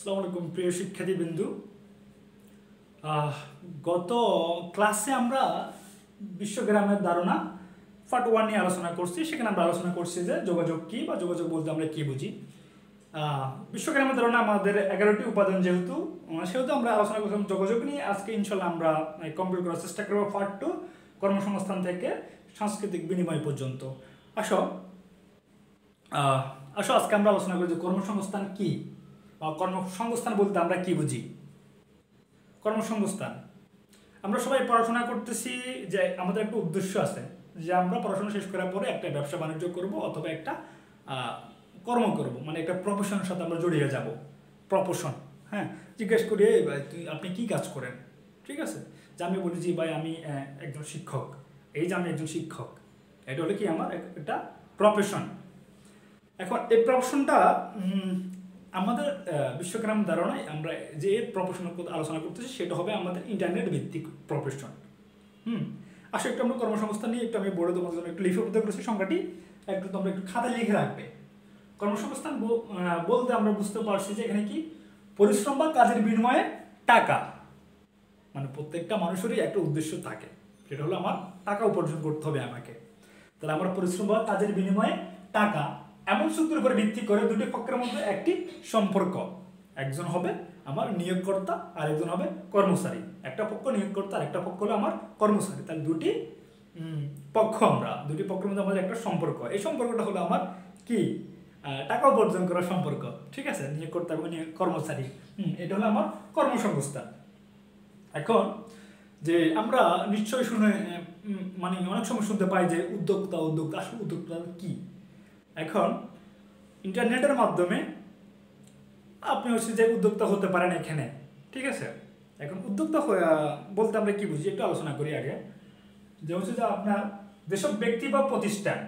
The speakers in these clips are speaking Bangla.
আসসালামু আলাইকুম প্রিয় শিক্ষার্থীবৃন্দু। গত ক্লাসে আমরা বিশ্বগ্রামের ধারণা পার্ট 1 নিয়ে আলোচনা করছি। সেখানে আমরা আলোচনা করছি যে যোগাযোগ কী বা যোগাযোগ বলতে আমরা কী বুঝি। বিশ্বগ্রামের ধারণা আমাদের 11টি উপাদান যেহেতু আমরা আলোচনা করছিলাম যোগাযোগ নিয়ে। আজকে ইনশাল্লাহ আমরা কমপ্লিট করার চেষ্টা করবো পার্ট 2 কর্মসংস্থান থেকে সাংস্কৃতিক বিনিময় পর্যন্ত। আসো আজকে আমরা আলোচনা করি যে কর্মসংস্থান কী বা কর্মসংস্থান বলতে আমরা কি বুঝি। কর্মসংস্থান আমরা সবাই পড়াশোনা করতেছি যে আমাদের একটা উদ্দেশ্য আছে যে আমরা পড়াশোনা শেষ করার পরে একটা ব্যবসা বাণিজ্য করব অথবা একটা কর্ম করব, মানে একটা প্রফেশনের সাথে আমরা জড়িয়ে যাব। প্রফেশন, হ্যাঁ, জিজ্ঞেস করি ভাই আপনি কি কাজ করেন, ঠিক আছে, যে আমি বলি যে ভাই আমি একজন শিক্ষক, এই যে আমি একজন শিক্ষক, এটা হলো কি আমার একটা প্রফেশন। এখন এই প্রফেশনটা আমাদের বিশ্বগ্রাম ধারণায় আমরা যে প্রফেশনের কথা আলোচনা করতেছি সেটা হবে আমাদের ইন্টারনেট ভিত্তিক প্রফেশন। আসলে একটু আমরা কর্মসংস্থান নিয়ে একটু আমি বোর্ডে তোমাদের জন্য একটু লিপিবদ্ধ করেছি সংখ্যাটি, একটু তোমরা একটু খাতায় লিখে রাখবে। কর্মসংস্থান বলতে আমরা বুঝতে পারছি যে এখানে কি পরিশ্রম বা কাজের বিনিময়ে টাকা, মানে প্রত্যেকটা মানুষেরই একটা উদ্দেশ্য থাকে, সেটা হলো আমার টাকা উপার্জন করতে হবে আমাকে। তাহলে আমার পরিশ্রম বা কাজের বিনিময়ে টাকা এমন সূত্রের উপর ভিত্তি করে দুটি পক্ষের মধ্যে একটি সম্পর্ক। একজন হবে আমার নিয়োগকর্তা আর একজন হবে কর্মচারী। একটা পক্ষ নিয়োগকর্তা আর একটা পক্ষ হলো আমার কর্মচারী। তাহলে দুটি পক্ষের মধ্যে আমাদের একটা সম্পর্ক। এই সম্পর্কটা হলো আমার কি টাকা উপার্জন করার সম্পর্ক, ঠিক আছে, নিয়োগকর্তা এবং কর্মচারী। এটা হলো আমার কর্মসংস্থান। এখন যে আমরা নিশ্চয়ই শুনে মানে অনেক সময় শুনতে পাই যে উদ্যোক্তা আসলে উদ্যোক্তা কি। এখন ইন্টারনেটের মাধ্যমে আপনি হচ্ছে যে উদ্যোক্তা হতে পারেন এখানে, ঠিক আছে। এখন উদ্যোক্তা বলতে আমরা কি বুঝি একটু আলোচনা করি আগে। যে হচ্ছে যে আপনার যেসব ব্যক্তি বা প্রতিষ্ঠান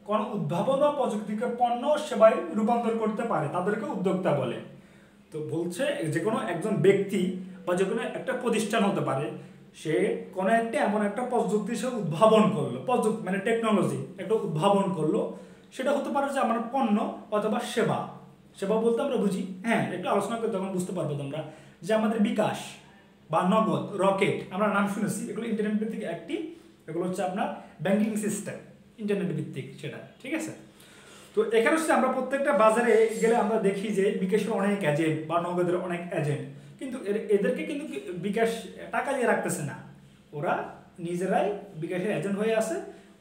কোনো উদ্ভাবন বা প্রযুক্তিকে পণ্য সেবায় রূপান্তর করতে পারে তাদেরকে উদ্যোক্তা বলে। তো বলছে যে কোনো একজন ব্যক্তি বা যে কোনো একটা প্রতিষ্ঠান হতে পারে, সে কোনো একটা এমন একটা প্রযুক্তি সে উদ্ভাবন করলো, প্রযুক্তি মানে টেকনোলজি একটা উদ্ভাবন করলো, সেটা হতে পারে যে আমার পণ্য অথবা সেবা। সেবা বলতে আমরা বুঝি, হ্যাঁ, একটু আলোচনা করতে তখন বুঝতে পারবো তোমরা, যে আমাদের বিকাশ বা নগদ, রকেট আমরা নাম শুনেছি, এগুলো ইন্টারনেট ভিত্তিক একটি, এগুলো হচ্ছে আপনার ব্যাংকিং সিস্টেম ইন্টারনেট ভিত্তিক, সেটা ঠিক আছে। তো এখানে হচ্ছে আমরা প্রত্যেকটা বাজারে গেলে আমরা দেখি যে বিকাশের অনেক এজেন্ট বা নগদের অনেক এজেন্ট, কিন্তু এদেরকে কিন্তু বিকাশ টাকা দিয়ে রাখতেছে না, ওরা নিজেরাই বিকাশের এজেন্ট হয়ে আছে।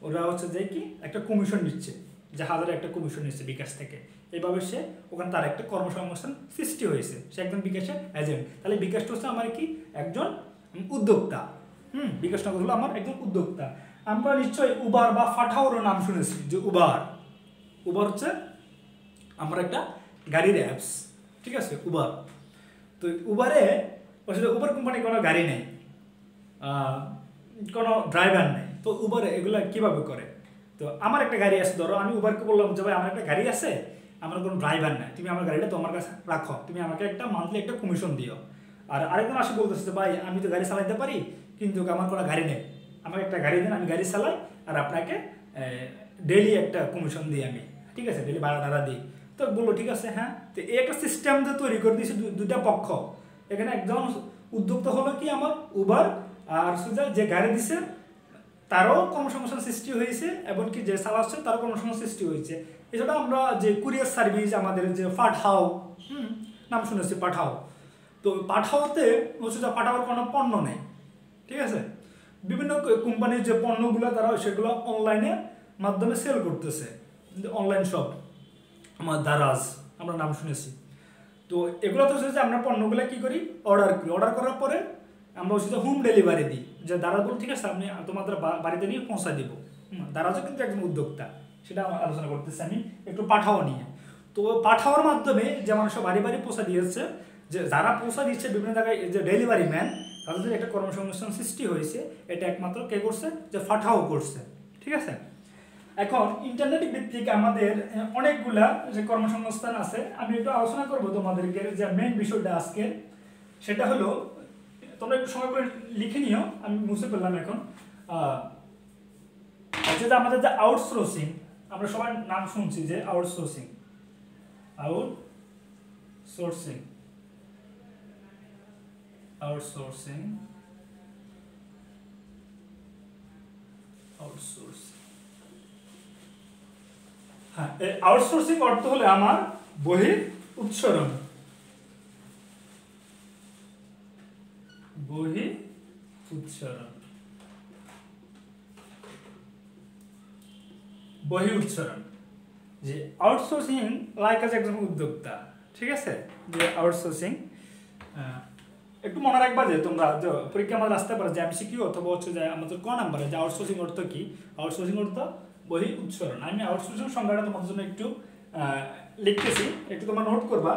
ওরা হচ্ছে যে কি একটা কমিশন নিচ্ছে, যে হাজারে একটা কমিশন নিচ্ছে বিকাশ থেকে। এইভাবে সে ওখানে তার একটা কর্মসংস্থান সৃষ্টি হয়েছে, সে একজন বিকাশের এজেন্ট। তাহলে বিকাশটা হচ্ছে আমার কি একজন উদ্যোক্তা। বিকাশ নগর হলো আমার একজন উদ্যোক্তা। আমরা নিশ্চয়ই উবার বা ফাঠাওর নাম শুনেছি, যে উবার হচ্ছে আমার একটা গাড়ির অ্যাপস, ঠিক আছে, উবার। তো উবারে আসলে উবার কোম্পানি কোনো গাড়ি নেই, কোনো ড্রাইভার নেই। তো উবারে এগুলো কীভাবে করে? তো আমার একটা গাড়ি আছে, ধরো আমি উবারকে বললাম যে ভাই আমার একটা গাড়ি আছে, আমার কোনো ড্রাইভার নেই, তুমি আমার গাড়িটা তোমার কাছে রাখো, তুমি আমাকে একটা মান্থলি একটা কমিশন দিও। আর আরেকজন আসে বলতেছে যে ভাই আমি তো গাড়ি চালাইতে পারি, কিন্তু আমার কোনো গাড়ি নেই, আমাকে একটা গাড়ি দেন, আমি গাড়ি চালাই আর আপনাকে ডেইলি একটা কমিশন দিই আমি, ঠিক আছে, ডেইলি ভাড়া দিই। তো বললো ঠিক আছে, হ্যাঁ। তো এই একটা সিস্টেম যে তৈরি করে দিয়েছে দুইটা পক্ষ। এখানে একজন উদ্যোক্তা হলো কি আমার উবার, আর যে গাড়ি দিছে তারও কর্মসংস্থান সৃষ্টি হয়েছে, এমনকি যে চালাচ্ছে তারও কর্মসংস্থান সৃষ্টি হয়েছে। এছাড়া আমরা যে কুরিয়ার সার্ভিস আমাদের যে পাঠাও, নাম শুনেছি পাঠাও। তো পাঠাওতে হচ্ছে যে পাঠাওয়ার কোনো পণ্য নেই, ঠিক আছে, বিভিন্ন কোম্পানির যে পণ্যগুলো তারা সেগুলো অনলাইনে মাধ্যমে সেল করতেছে, অনলাইন শপ আমার দারাজ আমরা নাম শুনেছি। তো এগুলো তো হচ্ছে যে আমরা পণ্যগুলো কী করি, অর্ডার করার পরে আমরা হচ্ছে যে হোম ডেলিভারি দিই, যে দারাজ বলো ঠিক আছে আমি তোমাদের বাড়িতে নিয়ে পৌঁছা দিব। দারাজও কিন্তু একজন উদ্যোক্তা, সেটা আলোচনা করতেছি আমি একটু পাঠাও নিয়ে। তো পাঠাওয়ার মাধ্যমে যে মানুষ বাড়ি পৌঁছা দিয়েছে, যে যারা পৌঁছা দিচ্ছে বিভিন্ন জায়গায় যে ডেলিভারি ম্যান, তাদের একটা কর্মসংস্থান সৃষ্টি হয়েছে। এটা একমাত্র কে করছে, যে পাঠাও করছে, ঠিক আছে। এখন ইন্টারনেট ভিত্তিক আমাদের অনেকগুলা যে কর্মসংস্থান আছে, আমি একটু আলোচনা করবো তোমাদেরকে। যে মেইন বিষয়টা আজকে সেটা হলো, তোমরা একটু সময় করে লিখে নিও, আমি মুছে ফেললাম এখন। যে আমাদের যে আউটসোর্সিং, আমরা সবাই নাম শুনছি যে আউটসোর্সিং, আউটসোর্সিং হ্যাঁ, এই আউটসোর্সিং অর্থ হলে আমার বহির উৎসরণ। বহির উৎসরণ, বহির উৎসরণ যে আউটসোর্সিং লাইক আজ একজন উদ্যোক্তা, ঠিক আছে, যে আউটসোর্সিং একটু মনে রাখবা যে তোমরা পরীক্ষা আমাদের আসতে পারে যে এমসিকিউ অথবা হচ্ছে যে আমাদের ক নাম্বারে যে আউটসোর্সিং অর্থ কি, আউটসোর্সিং অর্থ বহির উৎসরণ। আমি আউটসোর্সিং সংজ্ঞাটা তোমাদের জন্য একটু লিখতেছি, একটু তোমরা নোট করবা।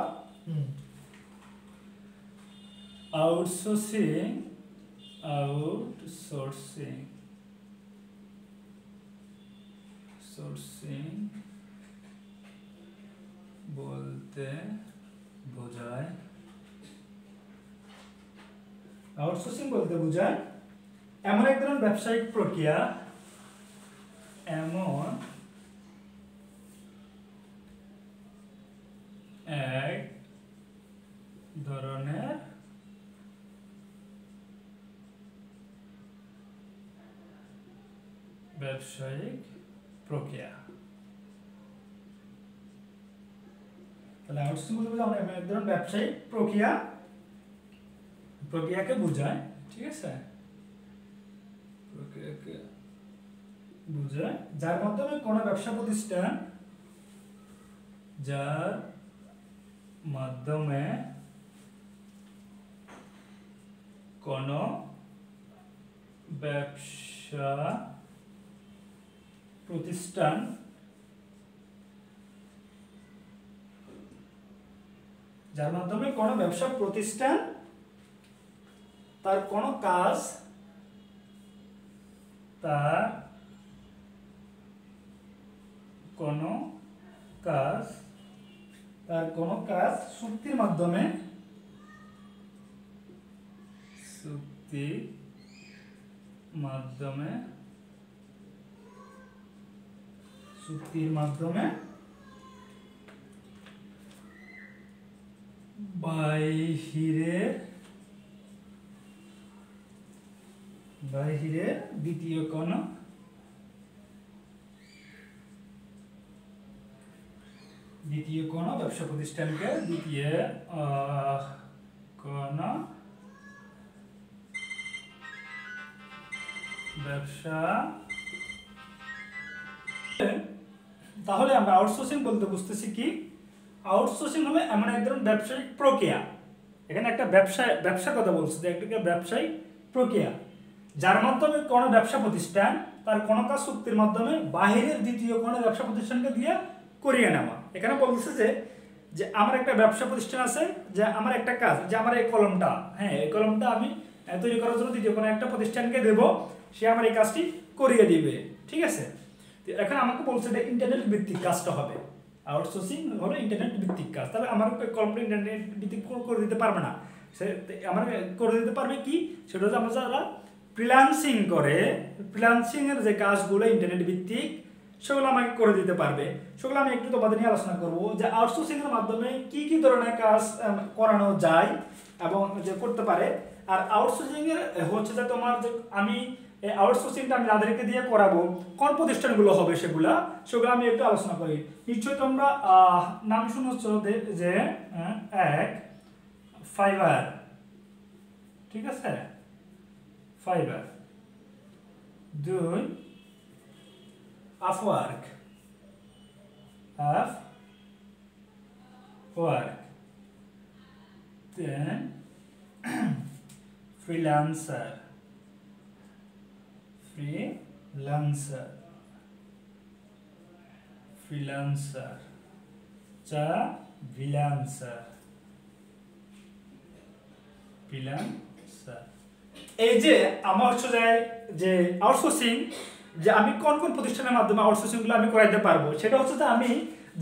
আউটসোর্সিং, আউটসোর্সিং, সোর্সিং বলতে বোঝায়, আউটসোর্সিং বলতে বোঝায় এমন এক ধরনের ব্যবসায়িক প্রক্রিয়া, এমন এক ধরনের ব্যবসায়িক প্রক্রিয়া। তাহলে আউটসোর্সিং বলতে বোঝায় এমন এক ধরনের ব্যবসায়িক প্রক্রিয়াকে বোঝায়, ঠিক আছে, প্রক্রিয়াকে বোঝায় যার মাধ্যমে কোনো ব্যবসা প্রতিষ্ঠান, যার মাধ্যমে কোনো ব্যবসা প্রতিষ্ঠান যার মাধ্যমে কোনো ব্যবসা প্রতিষ্ঠান তার কোনো কাজ, তার কোনো কাজ, তার কোনো কাজ চুক্তির মাধ্যমে, চুক্তির মাধ্যমে, চুক্তির মাধ্যমে বাহিরের দ্বিতীয় কোনো ব্যবসা প্রতিষ্ঠানকে, দ্বিতীয় কোনো ব্যবসা, তাহলে আমরা আউটসোর্সিং বলতে বুঝতেছি কি, আউটসোর্সিং হলো এমন এক ধরনের ব্যবসায়িক প্রক্রিয়া, এখানে একটা ব্যবসার কথা বলছে যে একটা ব্যবসায়িক প্রক্রিয়া যার মাধ্যমে কোনো ব্যবসা প্রতিষ্ঠান তার কোনো কাজ চুক্তির মাধ্যমে বাহিরের দ্বিতীয় কোনো ব্যবসা প্রতিষ্ঠানকে দিয়ে করিয়ে নেওয়া। এখানে বলছে যে আমার একটা ব্যবসা প্রতিষ্ঠান আছে, যে আমার একটা কাজ, যে আমার এই কলমটা, হ্যাঁ এই কলমটা আমি তৈরি করার জন্য দ্বিতীয় কোনো একটা প্রতিষ্ঠানকে দেব, সে আমার এই কাজটি করিয়ে দিবে, ঠিক আছে। এখন আমাকে বলছে যে ইন্টারনেট ভিত্তিক কাজটা হবে, আউটসোর্সিং হলো ইন্টারনেট ভিত্তিক কাজ, তাহলে আমার কলমটা ইন্টারনেট ভিত্তিক করে দিতে পারবে না, সে আমার করে দিতে পারবে কি, সেটা হচ্ছে আমরা যারা ফ্রিল্যান্সিং করে, ফ্রিল্যান্সিংয়ের যে কাজগুলো ইন্টারনেট ভিত্তিক সেগুলো আমাকে করে দিতে পারবে। সেগুলো আমি একটু তোমাদের নিয়ে আলোচনা করবো যে আউটসোর্সিংয়ের মাধ্যমে কি কি ধরনের কাজ করানো যায় এবং যে করতে পারে। আর আউটসোর্সিংয়ের হচ্ছে যে তোমার যে আমি আউটসোর্সিংটা আমি যাদেরকে দিয়ে করাবো, কোন প্রতিষ্ঠানগুলো হবে সেগুলো আমি একটু আলোচনা করি। নিশ্চয়ই তোমরা নাম শুনেছ যে এক ফাইবার, ঠিক আছে, ফাইবার, দুই আপওয়ার্ক, তিন ফ্রিল্যান্সার, চার ফ্রিল্যান্সার। এই যে আমার হচ্ছে যে আউটসোর্সিং, যে আমি কোন কোন প্রতিষ্ঠানের মাধ্যমে আউটসোর্সিংগুলো আমি করাইতে পারবো, সেটা হচ্ছে যে আমি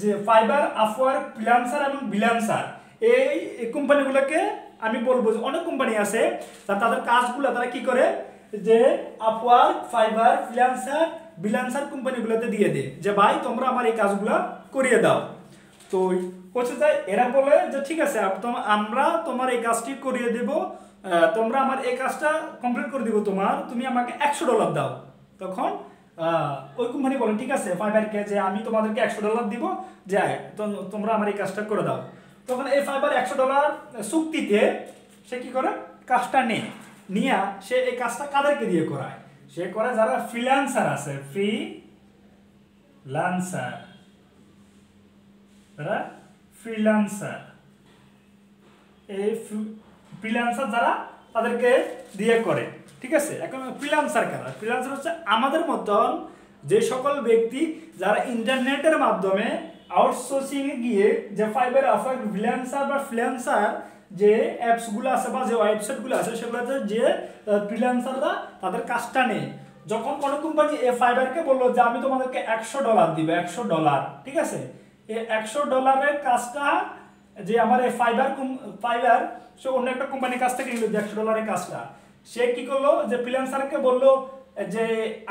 যে ফাইবার, আপওয়ার্ক, ফ্রিল্যান্সার এবং বিলান্সার এই কোম্পানিগুলোকে আমি বলবো যে অনেক কোম্পানি আছে তাদের কাজগুলো তারা কি করে, যে আপওয়ার্ক, ফাইবার, ফ্রিল্যান্সার, বিলান্সার কোম্পানিগুলোতে দিয়ে দেয় যে ভাই তোমরা আমার এই কাজগুলো করিয়ে দাও। তো হচ্ছে যে এরা বলে যে ঠিক আছে আমরা তোমার এই কাজটি করিয়ে দেব, তোমরা আমার এই কাজটা কমপ্লিট করে দিব, তুমি আমাকে $100 দাও। তখন ওই কোম্পানি বলেন ঠিক আছে ফাইবারকে যে আমি তোমাদেরকে $100 দিব, যে তোমরা আমার এই কাজটা করে দাও। তখন এই ফাইবার $100 চুক্তিতে সে কি করে কাজটা নিয়ে সে এই কাজটা কাদেরকে দিয়ে করায়, সে করে যারা ফ্রিল্যান্সার আছে, ফ্রিল্যান্সার এই ফ্রিল্যান্সার যারা তাদেরকে দিয়ে করে, ঠিক আছে। এখন ফ্রিল্যান্সার কারা? ফ্রিল্যান্সার হচ্ছে আমাদের মতন যে সকল ব্যক্তি যারা ইন্টারনেটের মাধ্যমে আউটসোর্সিং এ গিয়ে যে ফাইবার ফ্রিল্যান্সার যে অ্যাপসগুলো আছে বা যে ওয়েবসাইটগুলো আছে সেগুলোতে যে ফ্রিল্যান্সাররা তাদের কাজটা নেই। যখন কোনো কোম্পানি এই ফাইবারকে বললো যে আমি তোমাদেরকে $100 দিব, $100, ঠিক আছে, এই $100 কাজটা যে আমার এই ফাইবার সে অন্য একটা কোম্পানির কাছ থেকে নিল যে $100 কাজটা, সে কি করলো যে ফ্রিল্যান্সারকে বললো যে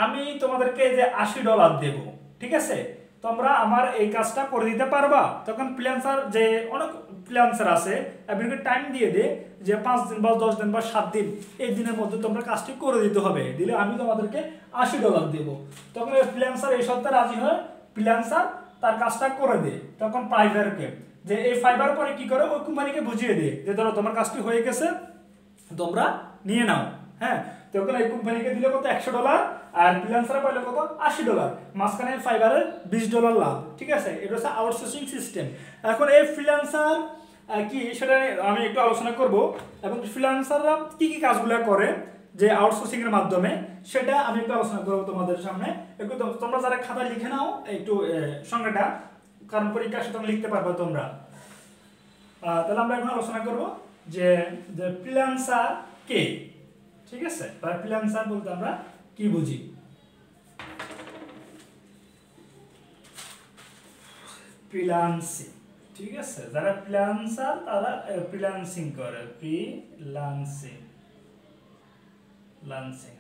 আমি তোমাদেরকে যে $80 দেব, ঠিক আছে, তোমরা আমার এই কাজটা করে দিতে পারবা। তখন ফ্রিল্যান্সার যে অনেক ফ্রিল্যান্সার আছে আপনাকে টাইম দিয়ে দে যে 5 দিন বা 10 দিন বা 7 দিন, এই দিনের মধ্যে তোমরা কাজটি করে দিতে হবে, দিলে আমি তোমাদেরকে $80 দেব। তখন ফ্রিল্যান্সার এই সপ্তাহে রাজি হয়, ফ্রিল্যান্সার তার কাজটা করে দেয়। তখন ফাইবারকে যে এই ফাইবার পরে কি করে ওই কোম্পানিকে বুঝিয়ে দেয় যে ধরো তোমার কাজটি হয়ে গেছে তোমরা নিয়ে নাও, হ্যাঁ। তখন এই কোম্পানিকে দিলে কত $100 আর ফ্রিল্যান্সারে পাইলে কত $80, মাঝখানে ফাইবারের $20 লাভ, ঠিক আছে। এটা হচ্ছে আউটসোর্সিং সিস্টেম। এখন এই ফ্রিল্যান্সার কি সেটা আমি একটু আলোচনা করব, এবং ফ্রিল্যান্সাররা কি কি কাজগুলো করে যে আউটসোর্সিং এর মাধ্যমে সেটা আমি একটু আলোচনা করব তোমাদের সামনে। একটু তোমরা যারা খাতায় লিখে নাও একটু সংজ্ঞাটা, কারণ পরীক্ষা আসলে তোমরা লিখতে পারবে তোমরা। তাহলে আমরা এখন আলোচনা করব যে ফ্রিল্যান্সার কে, ঠিক আছে। ফ্রিল্যান্সার বলতে আমরা কি বুঝি? ফ্রিল্যান্সিং, ঠিক আছে, যারা ফ্রিল্যান্সার তারা ফ্রিল্যান্সিং করে,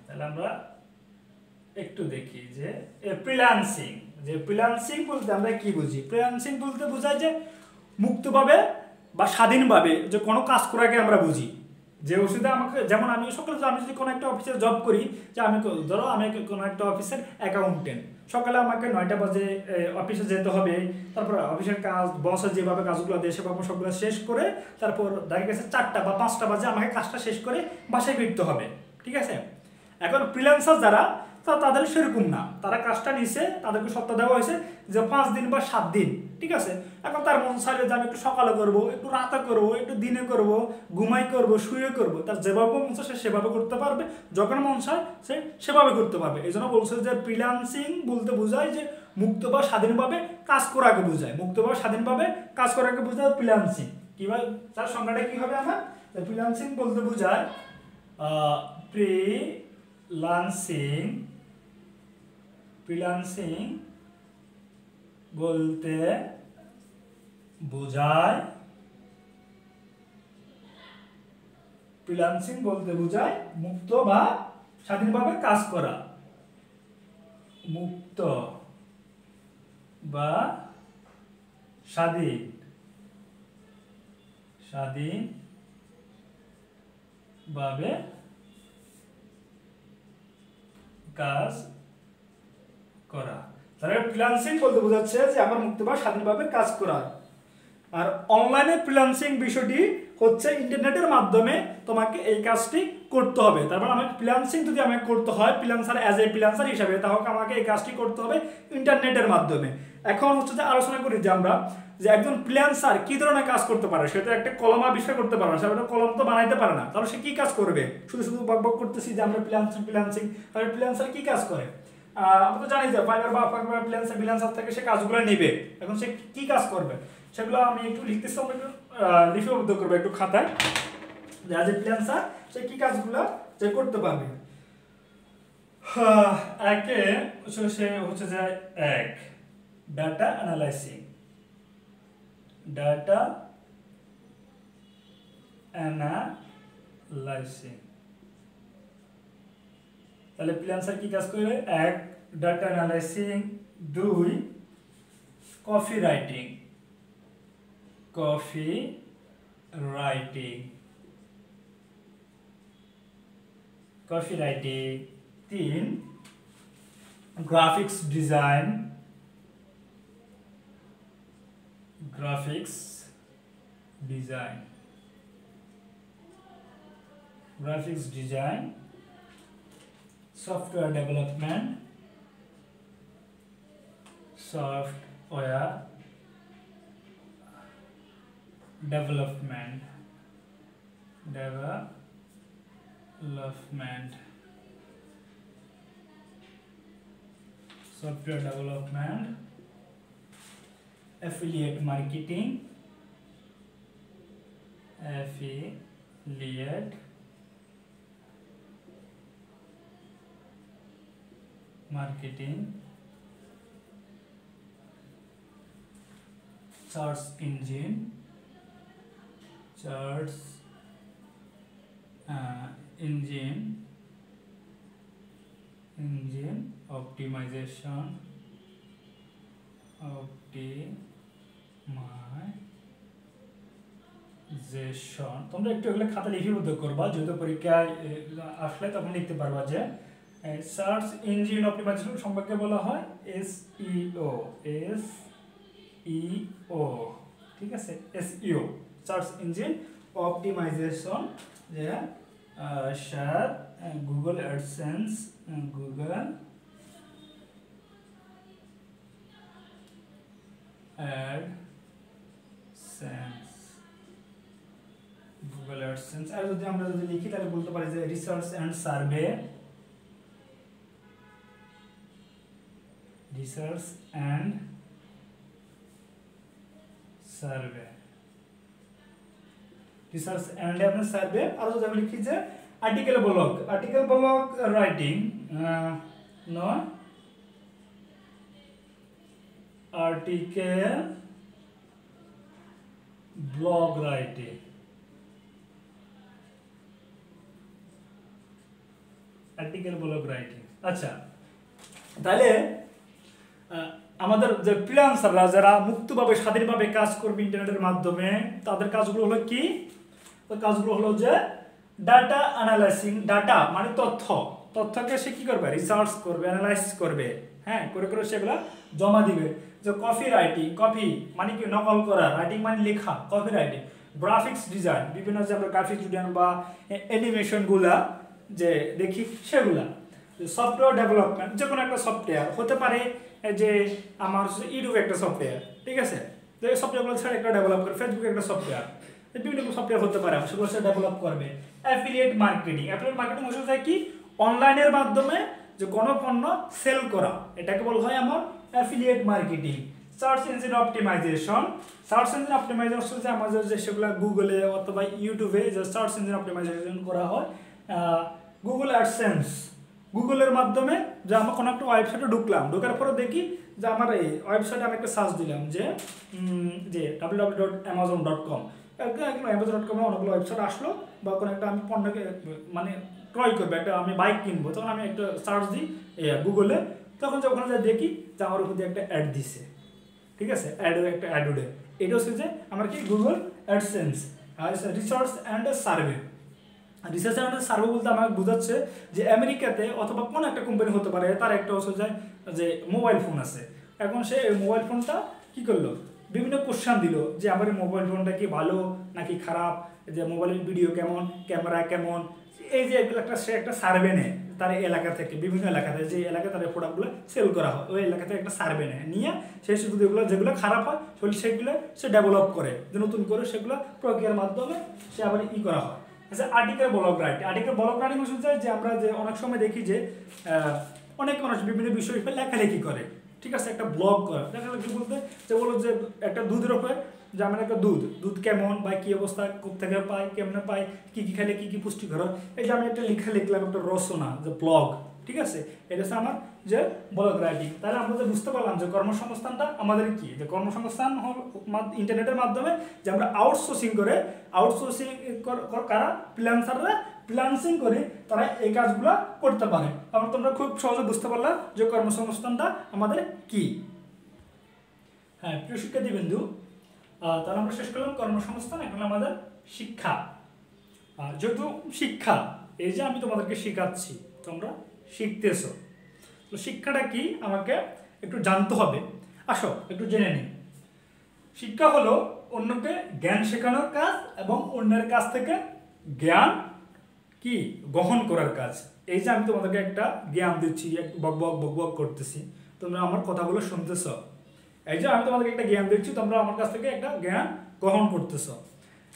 তাহলে আমরা একটু দেখি যে ফ্রিল্যান্সিং বলতে আমরা কি বুঝি। ফ্রিল্যান্সিং বলতে বোঝায় যে মুক্তভাবে বা স্বাধীনভাবে যে কোনো কাজ করাকে আমরা বুঝি। যে ওষুধে আমাকে, যেমন আমি আমি যদি কোনো একটা অফিসে জব করি, যে আমি ধরো আমি কোনো একটা অফিসের অ্যাকাউন্টেন্ট, সকালে আমাকে 9টা বাজে অফিসে যেতে হবে, তারপর অফিসের কাজ বসের যেভাবে কাজগুলো দেয় সেভাবে সবগুলো শেষ করে তারপর দেখা গেছে 4টা বা 5টা বাজে আমাকে কাজটা শেষ করে বাসায় ফিরতে হবে, ঠিক আছে। এখন ফ্রিল্যান্সার যারা তাদের সেরকম না, তারা কাজটা নিছে, তাদেরকে সপ্তাহ দেওয়া হয়েছে যে 5 দিন বা 7 দিন, ঠিক আছে। এখন তার মন চাইলে যে আমি একটু সকালে করবো, একটু রাতে করবো, একটু দিনে করবো, ঘুমাই করবো, শুয়ে করবো, তার যেভাবে মন চায় সে সেভাবে করতে পারবে, যখন মন চায় সে সেভাবে করতে পারবে। এই জন্য বলছে যে ফ্রিল্যান্সিং বলতে বোঝায় যে মুক্ত বা স্বাধীনভাবে কাজ করাকে বোঝায়, মুক্ত বা স্বাধীনভাবে কাজ করাকে বোঝায় ফ্রিল্যান্সিং। কিভাবে তার সংজ্ঞাটা কি হবে আমার? ফ্রিল্যান্সিং বলতে বোঝায় ফ্রিল্যান্সিং বলতে বোঝায় মুক্ত বা স্বাধীনভাবে কাজ করা, মুক্ত বা স্বাধীনভাবে কাজ করা। তাহলে ফ্রিল্যান্সিং বলতে বোঝাচ্ছে যে আমার মুক্ত বা স্বাধীনভাবে কাজ করা। আর অনলাইনে ফ্রিল্যান্সিং বিষয়টি হচ্ছে ইন্টারনেটের মাধ্যমে তোমাকে এই কাজটি করতে হবে। তারপর আমাকে ফ্রিল্যান্সিং যদি আমাকে করতে হয় ফ্রিল্যান্সার অ্যাজ এ ফ্রিল্যান্সার হিসাবে, তাহলে আমাকে এই কাজটি করতে হবে ইন্টারনেটের মাধ্যমে। এখন হচ্ছে যে আলোচনা করি যে আমরা যে একজন ফ্রিল্যান্সার কি ধরনের কাজ করতে পারে। সে তো একটা কলম আবিষ্কার করতে পারে না, সে একটা কলম তো বানাইতে পারে না, তাহলে সে কি কাজ করবে? শুধু বকবক করতেছি যে আমরা ফ্রিল্যান্সিং, তাহলে ফ্রিল্যান্সার কি কাজ করে? আমরা তো জানি যে ফাইবার বা ফ্রিল্যান্সার থেকে সে কাজগুলো নেবে। এখন সে কি কাজ করবে সেগুলো আমি একটু লিখতেছি, আমরা একটু লিপিবদ্ধ করবো একটু খাতায়, যে অ্যাজ এ ফ্রিল্যান্সার সে কি কাজগুলো সে করতে পারবে। একে সে হচ্ছে যে এক ডাটা অ্যানালাইসিং, তাহলে ফ্রিল্যান্সার কি কাজ করে? এক ডাটা অ্যানালাইসিং, দুই copy writing, copywriting, 3 graphics design, graphics design, graphics design, software development, software development, software development, affiliate marketing, search engine optimization, তোমরা একটু এগুলো খাতা লিপিবদ্ধ করবা, যেহেতু পরীক্ষায় আসলে তখন লিখতে পারবা যে সার্চ ইঞ্জিন অপটিমাইজেশন সম্পর্কে বলা হয় SEO, ঠিক আছে, SEO, সার্চ ইঞ্জিন অপটিমাইজেশন, যে গুগল অ্যাডসেন্স, গুগল অ্যাডসেন্স। আর যদি আমরা লিখি তাহলে বলতে পারি যে রিসার্চ অ্যান্ড সার্ভে, আর যদি আমি লিখি যে article blog writing, article blog writing, আচ্ছা, তাহলে আমাদের যে ফ্রিল্যান্সাররা যারা মুক্তভাবে স্বাধীনভাবে কাজ করবে ইন্টারনেটের মাধ্যমে, তাদের কাজগুলো হলো কি? কাজগুলো হলো যে ডাটা অ্যানালাইসিং, ডাটা মানে তথ্যকে সে কি করবে? রিসার্চ করবে, অ্যানালাইজ করবে, হ্যাঁ, করে সেগুলো জমা দিবে। যে কপি রাইটিং, কপি মানে কি? নকল করা, রাইটিং মানে লেখা, কপি রাইটিং। গ্রাফিক্স ডিজাইন, বিভিন্ন যে আমরা গ্রাফিক্স ডিজাইন বা অ্যানিমেশনগুলা যে দেখি সেগুলা। সফটওয়্যার ডেভেলপমেন্ট, যে কোনো একটা সফটওয়্যার হতে পারে, যে আমার ইউটিউব একটা সফটওয়্যার, ঠিক আছে, যে সফটওয়্যারগুলো ছাড়া একটা ডেভেলপ করে, ফেসবুক একটা সফটওয়্যার, বিভিন্ন সফটওয়্যার হতে পারে, সেগুলো সে ডেভেলপ করবে। অ্যাফিলিয়েট মার্কেটিং হচ্ছে কি? অনলাইনের মাধ্যমে যে কোনো পণ্য সেল করা, এটাকে বলা হয় আমার affiliate marketing. Search engine optimisation, যে আমাদের যে সেগুলো গুগলে অথবা ইউটিউবে যে সার্চ ইঞ্জিন অপটিমাইজেশন করা হয়। গুগল অ্যাডসেন্স, গুগলের মাধ্যমে যে আমরা কোনো একটা ওয়েবসাইটে ঢোকার পরে দেখি যে আমার এই ওয়েবসাইটে আমি একটা সার্চ দিলাম যে www.amazon.com, amazon.com অনেকগুলো ওয়েবসাইট আসলো, বা কোনো একটা আমি পণ্যকে মানে ক্রয় করবো, একটা আমি বাইক কিনবো, তখন আমি একটা সার্চ দিই গুগলে, তখন যখন দেখি যে আমার উপর দিয়ে একটা অ্যাড দিছে, ঠিক আছে, একটা অ্যাড উঠে, এটা হচ্ছে যে আমার কি গুগল অ্যাডসেন্স। আর রিসার্চ অ্যান্ড সার্ভে বলতে আমার বোঝাচ্ছে যে আমেরিকাতে অথবা কোনো একটা কোম্পানি হতে পারে, তার একটা হচ্ছে যে মোবাইল ফোন আছে, এখন সে মোবাইল ফোনটা কি করলো? বিভিন্ন কোশ্চেন দিল যে আমার মোবাইল ফোনটা কি ভালো নাকি খারাপ, যে মোবাইলের ভিডিও কেমন, ক্যামেরা কেমন, এই যে সে একটা সার্ভে নেয় তার এলাকা থেকে, বিভিন্ন এলাকা থেকে, যে এলাকায় তার প্রোডাক্টগুলো সেল করা হয়, ওই এলাকা থেকে একটা সার্ভে নেয়, নিয়ে সে শুধু যেগুলো খারাপ হয় সেগুলো সে ডেভেলপ করে, যে নতুন করে সেগুলো প্রক্রিয়ার মাধ্যমে সে আবার করা হয়। আচ্ছা, আর্টিকেল ব্লগ রাইটিং হচ্ছে যে আমরা যে অনেক সময় দেখি যে অনেক মানুষ বিভিন্ন বিষয় লেখালেখি করে, ঠিক আছে, একটা ব্লগ করে। লেখালেখি বলতে যে বলো যে একটা দুধের উপরে, যে আমরা একটা দুধ কেমন বা কী অবস্থা, কোথেকে পাই, কেমনে পাই, কী কী খেলে কী কী পুষ্টিকর হয়, এই যে আমি একটা লিখলাম একটা রচনা, যে ব্লগ, ঠিক আছে, এটা হচ্ছে আমার যে ব্লগ রাইটিং। তাহলে আমরা যে বুঝতে পারলাম যে কর্মসংস্থানটা আমাদের কি, যে কর্মসংস্থান ইন্টারনেটের মাধ্যমে যে আমরা আউটসোর্সিং কারা? ফ্রিল্যান্সাররা ফ্রিল্যান্সিং করে তারা এই কাজগুলো করতে পারে। তারপর তোমরা খুব সহজে বুঝতে পারলা যে কর্মসংস্থানটা আমাদের কি। হ্যাঁ, প্রিয় শিক্ষার্থীবৃন্দু, তাহলে আমরা শেষ করলাম কর্মসংস্থান। এখন আমাদের শিক্ষা, যেহেতু শিক্ষা এই যে আমি তোমাদেরকে শেখাচ্ছি, তোমরা শিখতেছো, তো শিক্ষাটা কি আমাকে একটু জানতে হবে। আসো একটু জেনে নিই। শিক্ষা হলো অন্যকে জ্ঞান শেখানোর কাজ এবং অন্যের কাছ থেকে জ্ঞান কি গ্রহণ করার কাজ। এই যে আমি তোমাদেরকে একটা জ্ঞান দিচ্ছি, বক বক বক বক করতেছি, তোমরা আমার কথাগুলো শুনতেছ। এই যে আমি তোমাদেরকে একটা জ্ঞান দিচ্ছি, তোমরা আমার কাছ থেকে একটা জ্ঞান গ্রহণ করতেছ।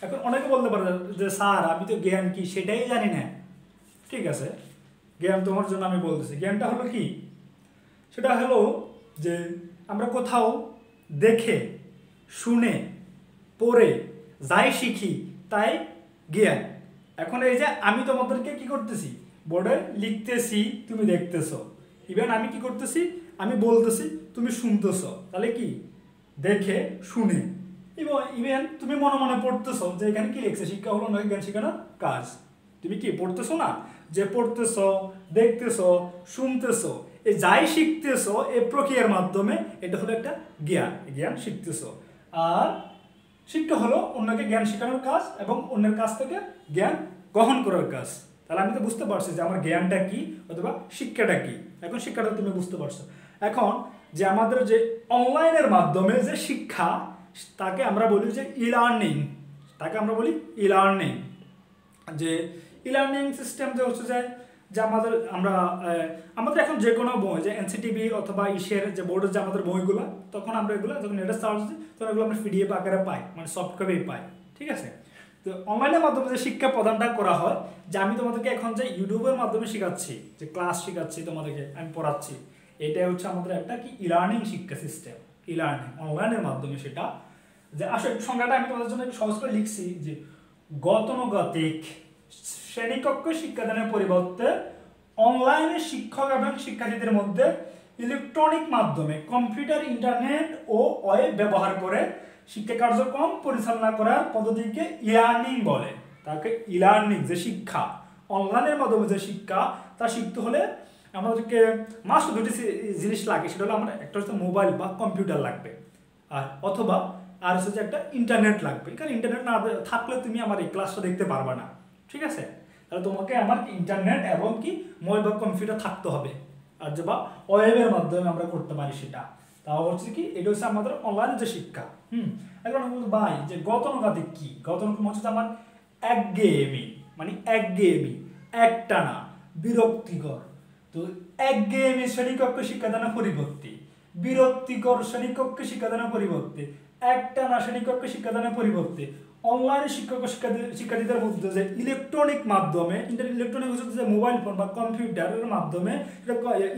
এখন অনেকে বলতে পারে যে স্যার আমি তো জ্ঞান কি সেটাই জানি না। ঠিক আছে, জ্ঞান তোমার জন্য আমি বলতেছি। জ্ঞানটা হলো কি, সেটা হলো যে আমরা কোথাও দেখে শুনে পড়ে যাই শিখি তাই জ্ঞান। এখন এই যে আমি তোমাদেরকে কি করতেছি, বোর্ডে লিখতেছি, তুমি দেখতেছো, ইভেন আমি কি করতেছি, আমি বলতেছি, তুমি শুনতেছো, তাহলে কি দেখে শুনে। ইভেন তুমি মনে মনে পড়তেছো যে এখানে কি লিখছে, শিক্ষা হলো নয় জ্ঞান শেখানোর কাজ। তুমি কি পড়তেছো না, যে পড়তেছো, দেখতেছো, শুনতেছো, এই যাই শিখতেছো এই প্রক্রিয়ার মাধ্যমে, এটা হলো একটা জ্ঞান, জ্ঞান শিখতেছো। আর শিক্ষা হলো অন্যকে জ্ঞান শেখানোর কাজ এবং অন্যের কাছ থেকে জ্ঞান গ্রহণ করার কাজ। তাহলে আমি তো বুঝতে পারছি যে আমার জ্ঞানটা কি অথবা শিক্ষাটা কি। এখন শিক্ষাটা তুমি বুঝতে পারছো। এখন যে আমাদের যে অনলাইনের মাধ্যমে যে শিক্ষা, তাকে আমরা বলি যে ই লার্নিং, তাকে আমরা বলি ই লার্নিং। যে ই লার্নিং সিস্টেম যে হচ্ছে যে আমাদের এখন যে কোনো বই, যে এনসিটিভি অথবা ইসের যে বোর্ডের যে আমাদের বইগুলো, তখন আমরা এগুলো যখন নেটে সার্চ দিই তখন এগুলো আমরা পিডিএফ আকারে পাই, মানে সফট কপি পাই। ঠিক আছে, তো অনলাইনের মাধ্যমে যে শিক্ষা প্রদানটা করা হয়, যে আমি তোমাদেরকে এখন যে ইউটিউবের মাধ্যমে শেখাচ্ছি, যে ক্লাস শেখাচ্ছি তোমাদেরকে, আমি পড়াচ্ছি, এটাই হচ্ছে আমাদের একটা কি ই লার্নিং শিক্ষা সিস্টেম। ই লার্নিং অনলাইনের মাধ্যমে সেটা, যে আসলে সংজ্ঞাটা আমি তোমাদের জন্য একটু সহজ করে লিখছি, যে গতানুগতিক শ্রেণীকক্ষ শিক্ষাদানের পরিবর্তে অনলাইনে শিক্ষক এবং শিক্ষার্থীদের মধ্যে ইলেকট্রনিক মাধ্যমে কম্পিউটার, ইন্টারনেট ও ওয়েব ব্যবহার করে শিক্ষা কার্যক্রম পরিচালনা করার পদ্ধতিকে ই লার্নিং বলে। তাকে ই লার্নিং, যে শিক্ষা অনলাইনের মাধ্যমে যে শিক্ষা, তা শিখতে হলে আমাদেরকে মাস্ট দুটি জিনিস লাগে। সেটা হলো আমরা একটা হচ্ছে মোবাইল বা কম্পিউটার লাগবে, আর অথবা আর হচ্ছে একটা ইন্টারনেট লাগবে। কারণ ইন্টারনেট না থাকলে তুমি আমার এই ক্লাসটা দেখতে পারবে না। ঠিক আছে, তাহলে তোমাকে আমার ইন্টারনেট এবং কি মোবাইল বা কম্পিউটার থাকতে হবে, আর যে বা ওয়েবের মাধ্যমে আমরা করতে পারি সেটা। তাও হচ্ছে কি, এটা হচ্ছে আমাদের অনলাইনে যে শিক্ষা। এখন ভাই যে গতানুগতিক কি, গতানুগতিক হচ্ছে আমার একঘেয়েমি, মানে একঘেয়েমি, একটানা, বিরক্তিকর। তো একঘেয়েমি শ্রেণীকক্ষ শিক্ষাদানের পরিবর্তে, বিরক্তিকর শ্রেণীকক্ষ শিক্ষাদানের পরিবর্তে, একটানা শ্রেণীকক্ষ শিক্ষাদানের পরিবর্তে অনলাইনে শিক্ষার্থীদের মধ্যে যে ইলেকট্রনিক মাধ্যমে, ইলেকট্রনিক হচ্ছে যে মোবাইল ফোন বা কম্পিউটারের মাধ্যমে,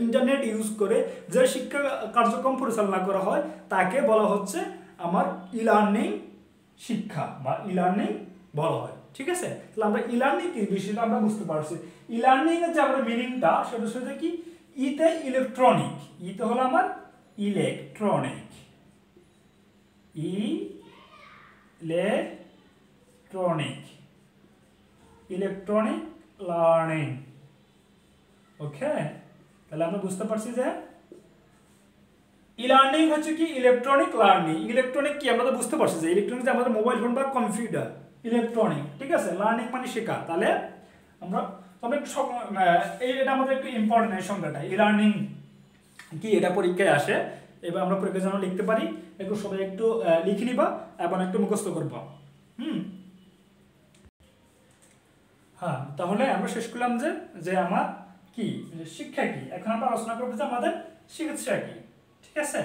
ইন্টারনেট ইউজ করে যে শিক্ষা কার্যক্রম পরিচালনা করা হয়, তাকে বলা হচ্ছে আমার ই লার্নিং শিক্ষা বা ই লার্নিং বলা হয়। ঠিক আছে, তাহলে আমরা ই লার্নিং কি বিষয়টা আমরা বুঝতে পারছি। ই লার্নিং এর যে আমরা মিনিংটা, সেটা হচ্ছে কি, ইতে ইলেকট্রনিক, ইতে হলো আমার ইলেকট্রনিক, ইলেকট্রনিক লার্নিং। ওকে, তাহলে আমরা বুঝতে পারছি যে ই লার্নিং হচ্ছে কি ইলেকট্রনিক লার্নিং। ইলেকট্রনিক কি আমরা তো বুঝতে পারছি যে ইলেকট্রনিক যে আমাদের মোবাইল ফোন বা কম্পিউটার, ইলেকট্রনিক। ঠিক আছে, লার্নিং মানে শেখা। তাহলে আমরা তবে এটা আমাদের একটু ইম্পর্টেন্ট এই সংজ্ঞাটা, ই লার্নিং কি, এটা পরীক্ষায় আসে। এবার আমরা পরীক্ষার জন্য লিখতে পারি, একটু সবাই একটু লিখে নিবা এবং একটু মুখস্থ করবা। হ্যাঁ, তাহলে আমরা শেষ করলাম যে আমার কি শিক্ষা কি। এখন আমরা আলোচনা করবো যে আমাদের চিকিৎসা কি। ঠিক আছে,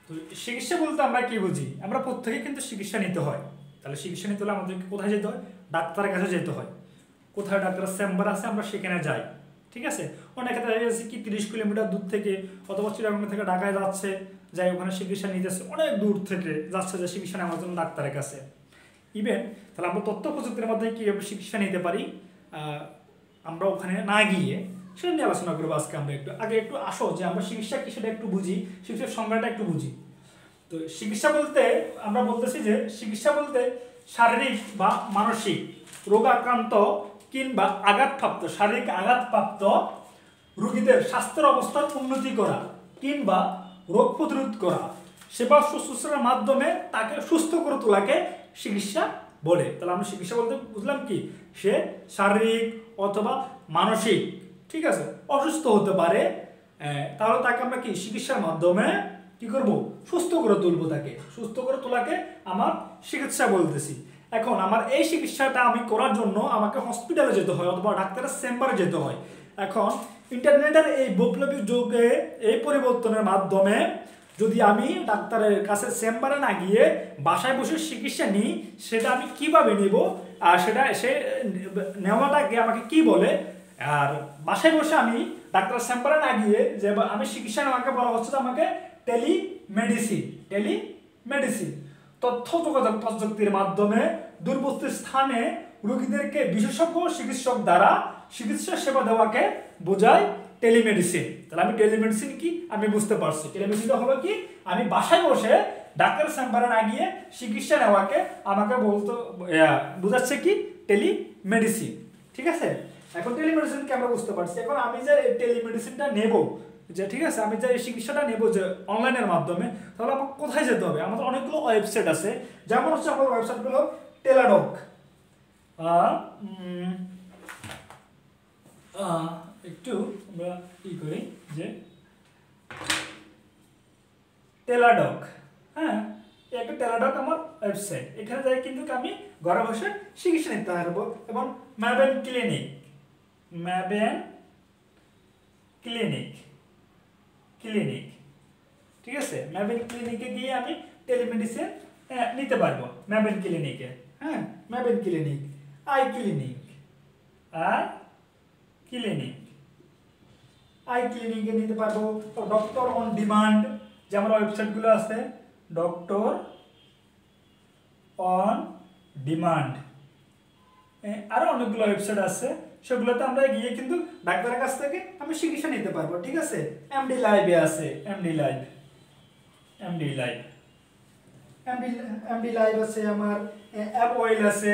তো চিকিৎসা বলতে আমরা কি বুঝি, আমরা প্রত্যেকে কিন্তু চিকিৎসা নিতে হয়। তাহলে চিকিৎসা নিতে হলে আমাদেরকে কোথায় যেতে হয়, ডাক্তারের কাছে যেতে হয়। কোথায় ডাক্তারের চেম্বার আছে আমরা সেখানে যাই। ঠিক আছে, অনেক ক্ষেত্রে দেখা যাচ্ছে কি 30 কিলোমিটার দূর থেকে অথবা চিটাগাং থেকে ঢাকায় যাচ্ছে, যাই ওখানে চিকিৎসা নিতেছে, অনেক দূর থেকে যাচ্ছে যে চিকিৎসা নেওয়ার জন্য ডাক্তারের কাছে। ইভেন তাহলে আমরা তথ্য প্রযুক্তির মাধ্যমে কীভাবে চিকিৎসা নিতে পারি, আমরা ওখানে না গিয়ে সেটা নিয়ে আলোচনা করবো আজকে। আমরা একটু আসো যে আমরা চিকিৎসা কি সেটা একটু বুঝি, চিকিৎসার সংজ্ঞাটা একটু বুঝি। তো চিকিৎসা বলতে আমরা বলতেছি যে চিকিৎসা বলতে শারীরিক বা মানসিক রোগাক্রান্ত কিংবা আঘাতপ্রাপ্ত, শারীরিক আঘাতপ্রাপ্ত রোগীদের স্বাস্থ্যের অবস্থার উন্নতি করা কিংবা রোগ প্রতিরোধ করা, সেবা শুশ্রূষার মাধ্যমে তাকে সুস্থ করে তোলাকে চিকিৎসা বলে। তাহলে আমরা চিকিৎসা বলতে বুঝলাম কি, সে শারীরিক অথবা মানসিক, ঠিক আছে, অসুস্থ হতে পারে, তাহলে তাকে আমরা কি চিকিৎসার মাধ্যমে কি করব, সুস্থ করে তুলবো। তাকে সুস্থ করে তোলাকে আমার চিকিৎসা বলতেছি। এখন আমার এই চিকিৎসাটা আমি করার জন্য আমাকে হসপিটালে যেতে হয় অথবা ডাক্তারের চেম্বারে যেতে হয়। এখন ইন্টারনেটের এই বৈপ্লবিক যুগে এই পরিবর্তনের মাধ্যমে যদি আমি ডাক্তারের কাছে চেম্বারে না গিয়ে বাসায় বসে চিকিৎসা নিই, সেটা আমি কিভাবে নিব, আর সেটা সে নেওয়াটাকে আমাকে কি বলে, আর বাসায় বসে আমি ডাক্তারের চেম্বারে না গিয়ে যে আমি চিকিৎসা নেওয়াকে বলা হচ্ছে আমাকে টেলিমেডিসিন। তথ্য যোগাযোগ প্রযুক্তির মাধ্যমে দূরবর্তী স্থানে রোগীদেরকে বিশেষজ্ঞ চিকিৎসক দ্বারা চিকিৎসা সেবা দেওয়াকে বোঝায় টেলিমেডিসিন। তাহলে আমি টেলিমেডিসিন কি আমি বুঝতে পারছি। টেলিমেডিসিনটা হলো কি, আমি বাসায় বসে ডাক্তার চেম্বারে না গিয়ে চিকিৎসা নেওয়াকে আমাকে বলতে বোঝাচ্ছে কি টেলিমেডিসিন। ঠিক আছে, এখন টেলিমেডিসিনকে আমরা বুঝতে পারছি। এখন আমি যে টেলিমেডিসিনটা নেব, যে ঠিক আছে আমি যে চিকিৎসাটা নেব যে অনলাইনের মাধ্যমে, তাহলে আমাকে কোথায় যেতে হবে? আমাদের অনেকগুলো ওয়েবসাইট আছে, যেমন হচ্ছে আমার ওয়েবসাইটগুলো টেলাডক, একটু আমরা ই করি যে টেলাডক, হ্যাঁ, একটা টেলাডক আমার ওয়েবসাইট। এখানে যাই কিন্তু আমি ঘরে বসে চিকিৎসা নিতে পারবো। এবং ম্যাবেন ক্লিনিক, ঠিক আছে, ম্যাবেন ক্লিনিকে গিয়ে আমি টেলিমেডিসিন নিতে পারবো। ম্যাবেন ক্লিনিকে, হ্যাঁ, ম্যাবেন ক্লিনিক, আই ক্লিনিকে নিতে পারবো। তো ডক্টর অন ডিমান্ড, যে আমার ওয়েবসাইটগুলো আছে, ডক্টর অন ডিমান্ড, আরো অনেকগুলো ওয়েবসাইট আছে, সেগুলোতে আমরা গিয়ে কিন্তু ডাক্তারের কাছ থেকে আমি চিকিৎসা নিতে পারবো। ঠিক আছে, এমডি লাইভে আছে, এমডি লাইভ আছে, আমার অ্যাপ অয়েল আছে,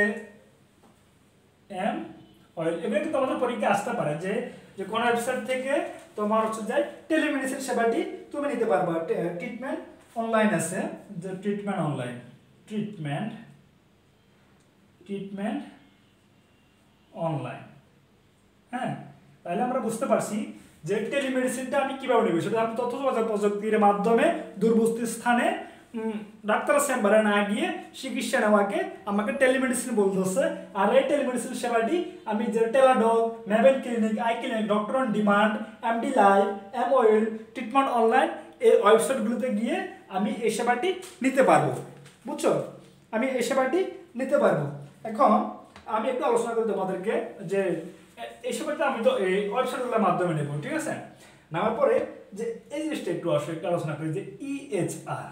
এগুলো কিন্তু আমাদের পরীক্ষা আসতে পারে যে যে কোন ওয়েবসাইট থেকে তোমার হচ্ছে যে টেলিমেডিসিন সেবাটি তুমি নিতে পারবা। ট্রিটমেন্ট অনলাইন আছে, যে ট্রিটমেন্ট অনলাইন, হ্যাঁ। তাহলে আমরা বুঝতে পারছি যে টেলিমেডিসিনটা আমি কিভাবে নেব, সেটা আমি তথ্য যোগাযোগ প্রযুক্তির মাধ্যমে দূরবর্তী স্থানে ডাক্তারের চেম্বারে না গিয়ে চিকিৎসা নেওয়াকে আমাকে টেলিমেডিসিন বলতেছে। আর এই টেলিমেডিসিন সেবাটি আমি যে টেলাডক, ম্যাবেন clinic, eye clinic, doctor on demand, MD live, Amwell, treatment online, এই ওয়েবসাইটগুলোতে গিয়ে আমি এই সেবাটি নিতে পারবো। বুঝছো, আমি এই সেবাটি নিতে পারবো। এখন আমি একটু আলোচনা করি তোমাদেরকে যে এই সেবাটা আমি তো এই ওয়েবসাইটগুলোর মাধ্যমে নেব। ঠিক আছে, নেওয়ার পরে যে এই জিনিসটা একটু আলোচনা করি যে ইএইচআর,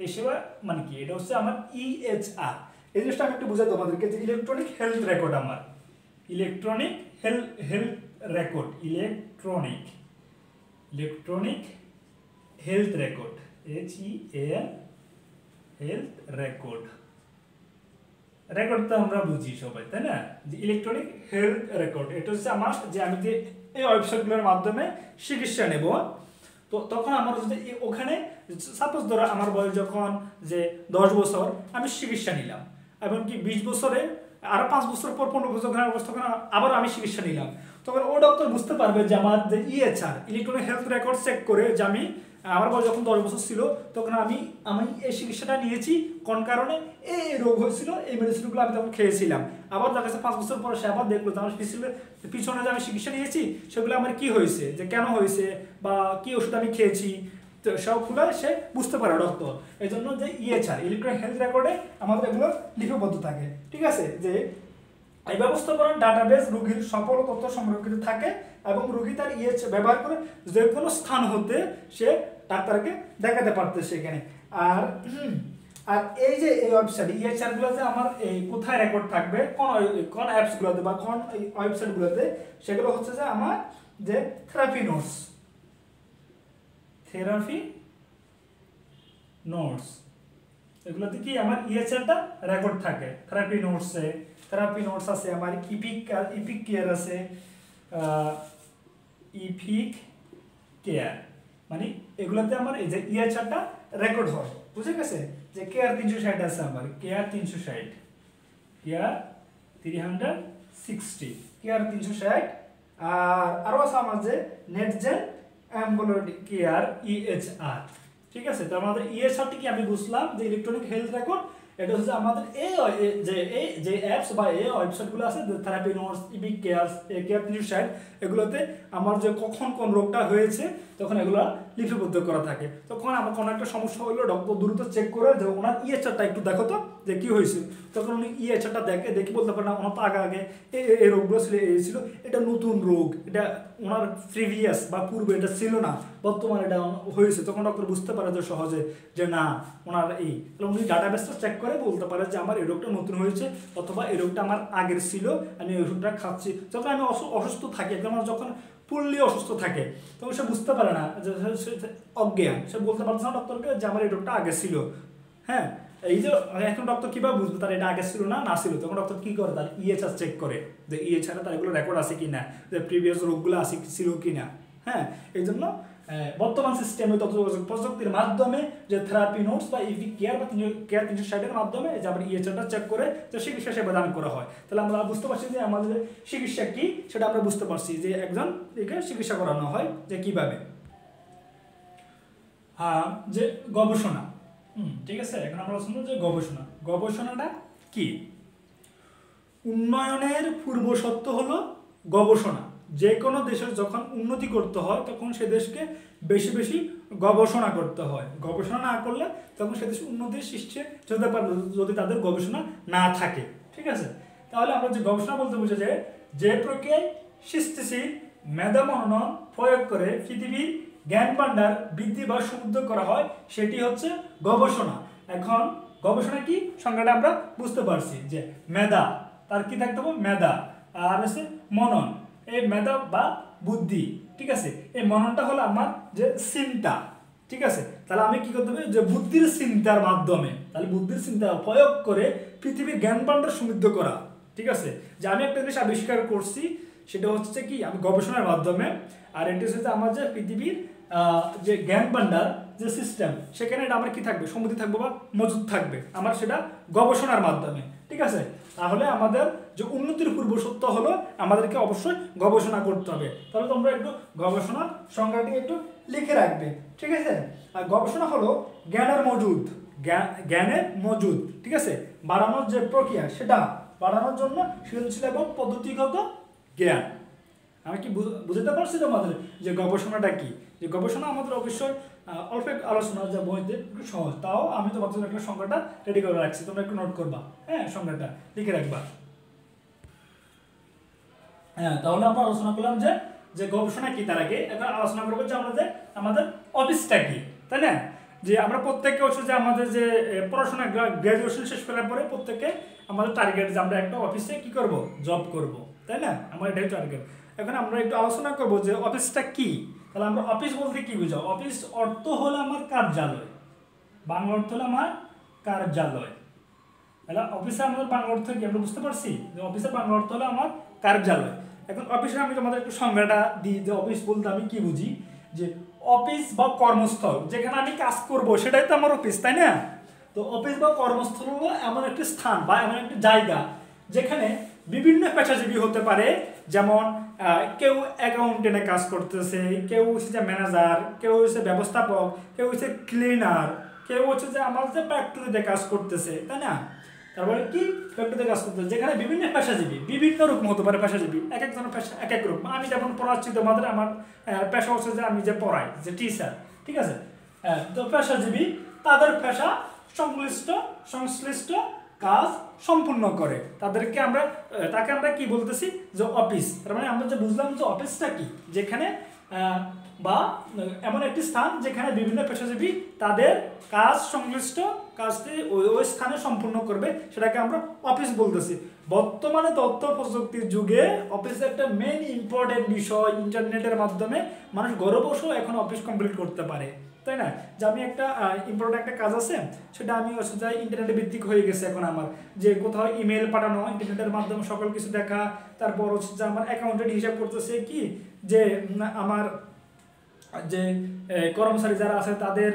এই সেবা মানে কি, এটা হচ্ছে আমার ইএইচআর। এই জিনিসটা আমি একটু বুঝাই তোমাদেরকে যে ইলেকট্রনিক হেলথ রেকর্ড, আমার electronic health record, electronic health record, HEAL health record তো আমরা বুঝি সবাই, তাই না, যে ইলেকট্রনিক হেলথ রেকর্ড। এটা হচ্ছে আমার যে আমি যে এই ওয়েবসাইটগুলোর মাধ্যমে চিকিৎসা নেব, তো তখন আমার যদি ওখানে সাপোজ ধরো আমার বয়স যখন যে 10 বছর, আমি চিকিৎসা নিলাম, এমনকি 20 বছরে আরো 5 বছর পর 15 বছর অবস্থা আবার আমি চিকিৎসা নিলাম, তখন ও ডক্টর বুঝতে পারবে যে আমার যে ইএইচআর, ইলেকট্রনিক হেলথ রেকর্ড চেক করে যে আমি আমার বয়স যখন 10 বছর ছিল তখন আমি এই চিকিৎসাটা নিয়েছি, কোন কারণে এই রোগ হয়েছিল, এই মেডিসিনগুলো আমি তখন খেয়েছিলাম। আবার তার কাছে 5 বছর পরে সে আবার দেখলো যে আমার পিছনে যে আমি চিকিৎসা নিয়েছি সেগুলো আমার কি হয়েছে, যে কেন হয়েছে, বা কি ওষুধ আমি খেয়েছি, তো সবগুলো সে বুঝতে পারে ডক্টর। এই জন্য যে ইএইচআর, ইলেকট্রনিক হেলথ রেকর্ডে আমাদের এগুলো লিপিবদ্ধ থাকে। ঠিক আছে, যে এই ব্যবস্থাপনার ডাটাবেস রোগীর সকল তথ্য সংরক্ষিত থাকে এবং রোগী তার ইএইচআর ব্যবহার করে যে কোনো স্থান হতে সে ডাক্তারকে দেখাতে পারতেছে এখানে। আর এই যে এই ওয়েবসাইট ইএইচআর গুলোতে আমার এই কোথায় রেকর্ড থাকবে, কোন অ্যাপস গুলোতে বা কোন ওয়েবসাইট গুলোতে, সেগুলো হচ্ছে যে আমার যে থেরাপি নোটস, এগুলোতে কি আমার ইএইচআরটা রেকর্ড থাকে। থেরাপি নোটস আছে আমার, ইপিক কেয়ার আছে, ইপিক কেয়ার, মানে এগুলোতে আমার এই যে ইএইচআরটা রেকর্ড হয়। বুঝে গেছে, যে কেয়ার 360 আছে আমার, কেয়ার 360, কেয়ার 360 কেয়ার 360 আর আরো আছে আমার যে নেটজেন অ্যাম্বুলেন্ট কেয়ার ইএইচআর। ঠিক আছে, তো আমাদের ইএইচআরটি কি আমি বুঝলাম যে ইলেকট্রনিক হেলথ রেকর্ড। এটা হচ্ছে আমাদের যে অ্যাপস বা এই ওয়েবসাইটগুলো আছে therapy notes, epic care, care 360, এগুলোতে আমার যে কখন কোন রোগটা হয়েছে তখন এগুলো লিপিবদ্ধ করা থাকে। তখন আমার কোনো একটা সমস্যা হলো ডক্টর দ্রুত চেক করে যে ওনার ইএইচআরটা একটু দেখো তো যে কী হয়েছে। তখন উনি ইএইচআরটা দেখে বলতে পারে না ওনার তো আগে এই রোগগুলো ছিল, এই ছিল, এটা নতুন রোগ, এটা ওনার প্রিভিয়াস বা পূর্বে এটা ছিল না, বর্তমানে এটা হয়েছে। তখন ডক্টর বুঝতে পারে যে সহজে যে না ওনার এই, তাহলে উনি ডাটাবেসটা চেক করে বলতে পারে যে আমার এই রোগটা নতুন হয়েছে অথবা এই রোগটা আমার আগের ছিল, আমি এই ওষুধটা খাচ্ছি। যখন আমি অসুস্থ থাকি, আমার যখন ফুললি অসুস্থ থাকে তখন সে বুঝতে পারে না, যে অজ্ঞান, সে বলতে পারছে না ডক্টরকে যে আমার এই রোগটা আগে ছিল। হ্যাঁ, এই যে এখন ডক্টর কীভাবে বুঝবে তার এটা আগে ছিল না ছিল, তখন ডক্টর কী করে তার ইএইচআর চেক করে যে ইএইচআর তার এগুলো রেকর্ড আছে কি না, যে প্রিভিয়াস রোগগুলো ছিল কি না। হ্যাঁ, এই জন্য বর্তমান সিস্টেমে তথ্যযোগাযোগ প্রযুক্তির মাধ্যমে যে থেরাপি নোটস বা ইপিক কেয়ার বা কেয়ার 360-এর মাধ্যমে যে আমরা ইএইচআরটা চেক করে যে চিকিৎসা সেবা দান করা হয়। তাহলে আমরা বুঝতে পারছি যে আমাদের চিকিৎসা কি সেটা আমরা বুঝতে পারছি যে একজন একে চিকিৎসা করানো হয় যে কিভাবে। যে গবেষণা, ঠিক আছে, এখন আমরা শুনবো যে গবেষণাটা কি। উন্নয়নের পূর্ব শর্ত হলো গবেষণা। যে কোনো দেশের যখন উন্নতি করতে হয় তখন সে দেশকে বেশি বেশি গবেষণা করতে হয়। গবেষণা না করলে তখন সে দেশ উন্নতির সৃষ্টি হতে পারবে যদি তাদের গবেষণা না থাকে। ঠিক আছে, তাহলে আমরা যে গবেষণা বলতে বুঝে যে প্রক্রিয়ায় সৃষ্টিশীল মেধা মনন প্রয়োগ করে পৃথিবীর জ্ঞান ভাণ্ডার বৃদ্ধি বা সমৃদ্ধ করা হয় সেটি হচ্ছে গবেষণা। এখন গবেষণা কি সংজ্ঞাটা আমরা বুঝতে পারছি যে মেধা, তার কি থাকতে হবে মেধা, আর হচ্ছে মনন, এই মেধা বা বুদ্ধি। ঠিক আছে, এই মননটা হলো আমার যে চিন্তা। ঠিক আছে, তাহলে আমি কি করতে হবে যে বুদ্ধির চিন্তার মাধ্যমে, তাহলে বুদ্ধির চিন্তা প্রয়োগ করে পৃথিবীর জ্ঞান ভাণ্ডার সমৃদ্ধ করা। ঠিক আছে, যে আমি একটা জিনিস আবিষ্কার করছি সেটা হচ্ছে কি আমি গবেষণার মাধ্যমে, আর এটি হচ্ছে আমার যে পৃথিবীর যে জ্ঞান ভাণ্ডার যে সিস্টেম সেখানে এটা আমার কি থাকবে সমৃদ্ধি থাকবে বা মজুদ থাকবে আমার সেটা গবেষণার মাধ্যমে। ঠিক আছে, তাহলে আমাদের যে উন্নতির পূর্ব সত্য হলো আমাদেরকে অবশ্যই গবেষণা করতে হবে। তাহলে তোমরা একটু গবেষণার সংজ্ঞাটি একটু লিখে রাখবে। ঠিক আছে, আর গবেষণা হলো জ্ঞানের মজুদ। ঠিক আছে, বাড়ানোর যে প্রক্রিয়া সেটা বাড়ানোর জন্য সৃজনশীল এবং পদ্ধতিগত জ্ঞান। আমি কি বুঝতে পারছি তোমাদের যে গবেষণাটা কি। যে গবেষণা আমাদের অবশ্যই অল্প আলোচনা যে বইতে একটু সহজ, তাও আমি তোমাদের জন্য একটা সংজ্ঞাটা রেডি করে রাখছি, তোমরা একটু নোট করবা। হ্যাঁ, সংজ্ঞাটা লিখে রাখবা। হ্যাঁ, তাহলে আমরা আলোচনা করলাম যে গবেষণা কি, তার আগে এখন আলোচনা করবো যে আমরা যে আমাদের অফিসটা কি, তাই না। যে আমরা প্রত্যেকে হচ্ছে যে আমাদের যে পড়াশোনা গ্র্যাজুয়েশন শেষ করার পরে প্রত্যেকে আমাদের টার্গেট যে আমরা একটা অফিসে কি করব, জব করব, তাই না, আমার এটাই টার্গেট। এখন আমরা একটু আলোচনা করবো যে অফিসটা কি। তাহলে আমরা অফিস বলতে কি বুঝো? অফিস অর্থ হলো আমার কার্যালয়, বাংলা অর্থ হলো আমার কার্যালয়। তাহলে অফিসে আমাদের বাংলা অর্থ কি আমরা বুঝতে পারছি যে অফিসের বাংলা অর্থ হলো আমার কার্যালয়। এখন অফিসে আমি তোমাদের একটু সংজ্ঞাটা দিই যে অফিস বলতে আমি কি বুঝি। যে অফিস বা কর্মস্থল যেখানে আমি কাজ করব সেটাই তো আমার অফিস, তাই না। তো অফিস বা কর্মস্থল হলো এমন একটি স্থান বা এমন একটি জায়গা যেখানে বিভিন্ন পেশাজীবী হতে পারে, যেমন কেউ অ্যাকাউন্টেন্টে কাজ করতেছে, কেউ হচ্ছে যে ম্যানেজার, কেউ হচ্ছে ব্যবস্থাপক, কেউ হচ্ছে ক্লিনার, কেউ হচ্ছে যে আমার যে ফ্যাক্টরিতে কাজ করতেছে, তাই না। তারপরে কি ফ্যাক্টরিতে কাজ করতেছে, যেখানে বিভিন্ন পেশাজীবী বিভিন্ন রকম হতে পারে পেশাজীবী, এক একজনের পেশা এক এক রকম। আমি যেমন পড়াচ্ছি তোমাদের, আমার পেশা হচ্ছে যে আমি যে পড়াই যে টিচার। ঠিক আছে, তো পেশাজীবী তাদের পেশা সংশ্লিষ্ট কাজ সম্পূর্ণ করে তাকে আমরা কি বলতেছি যে অফিস। তার মানে আমরা যে বুঝলাম যে অফিসটা কি, যেখানে বা এমন একটি স্থান যেখানে বিভিন্ন পেশাজীবী তাদের কাজ সংশ্লিষ্ট কাজটি ওই স্থানে সম্পূর্ণ করবে, সেটাকে আমরা অফিস বলতেছি। বর্তমানে তথ্য প্রযুক্তির যুগে অফিসের একটা মেইন ইম্পর্টেন্ট বিষয়, ইন্টারনেটের মাধ্যমে মানুষ ঘরে বসেও এখন অফিস কমপ্লিট করতে পারে, তাই না। যে আমি একটা ইম্পর্টেন্ট একটা কাজ আছে সেটা আমি হচ্ছে যাই ইন্টারনেটে ভিত্তিক হয়ে গেছে এখন আমার, যে কোথাও ইমেল পাঠানো, ইন্টারনেটের মাধ্যমে সকল কিছু দেখা, তারপর হচ্ছে যে আমার অ্যাকাউন্টেন্ট হিসাব করতেছে কি যে আমার যে কর্মচারী যারা আছে তাদের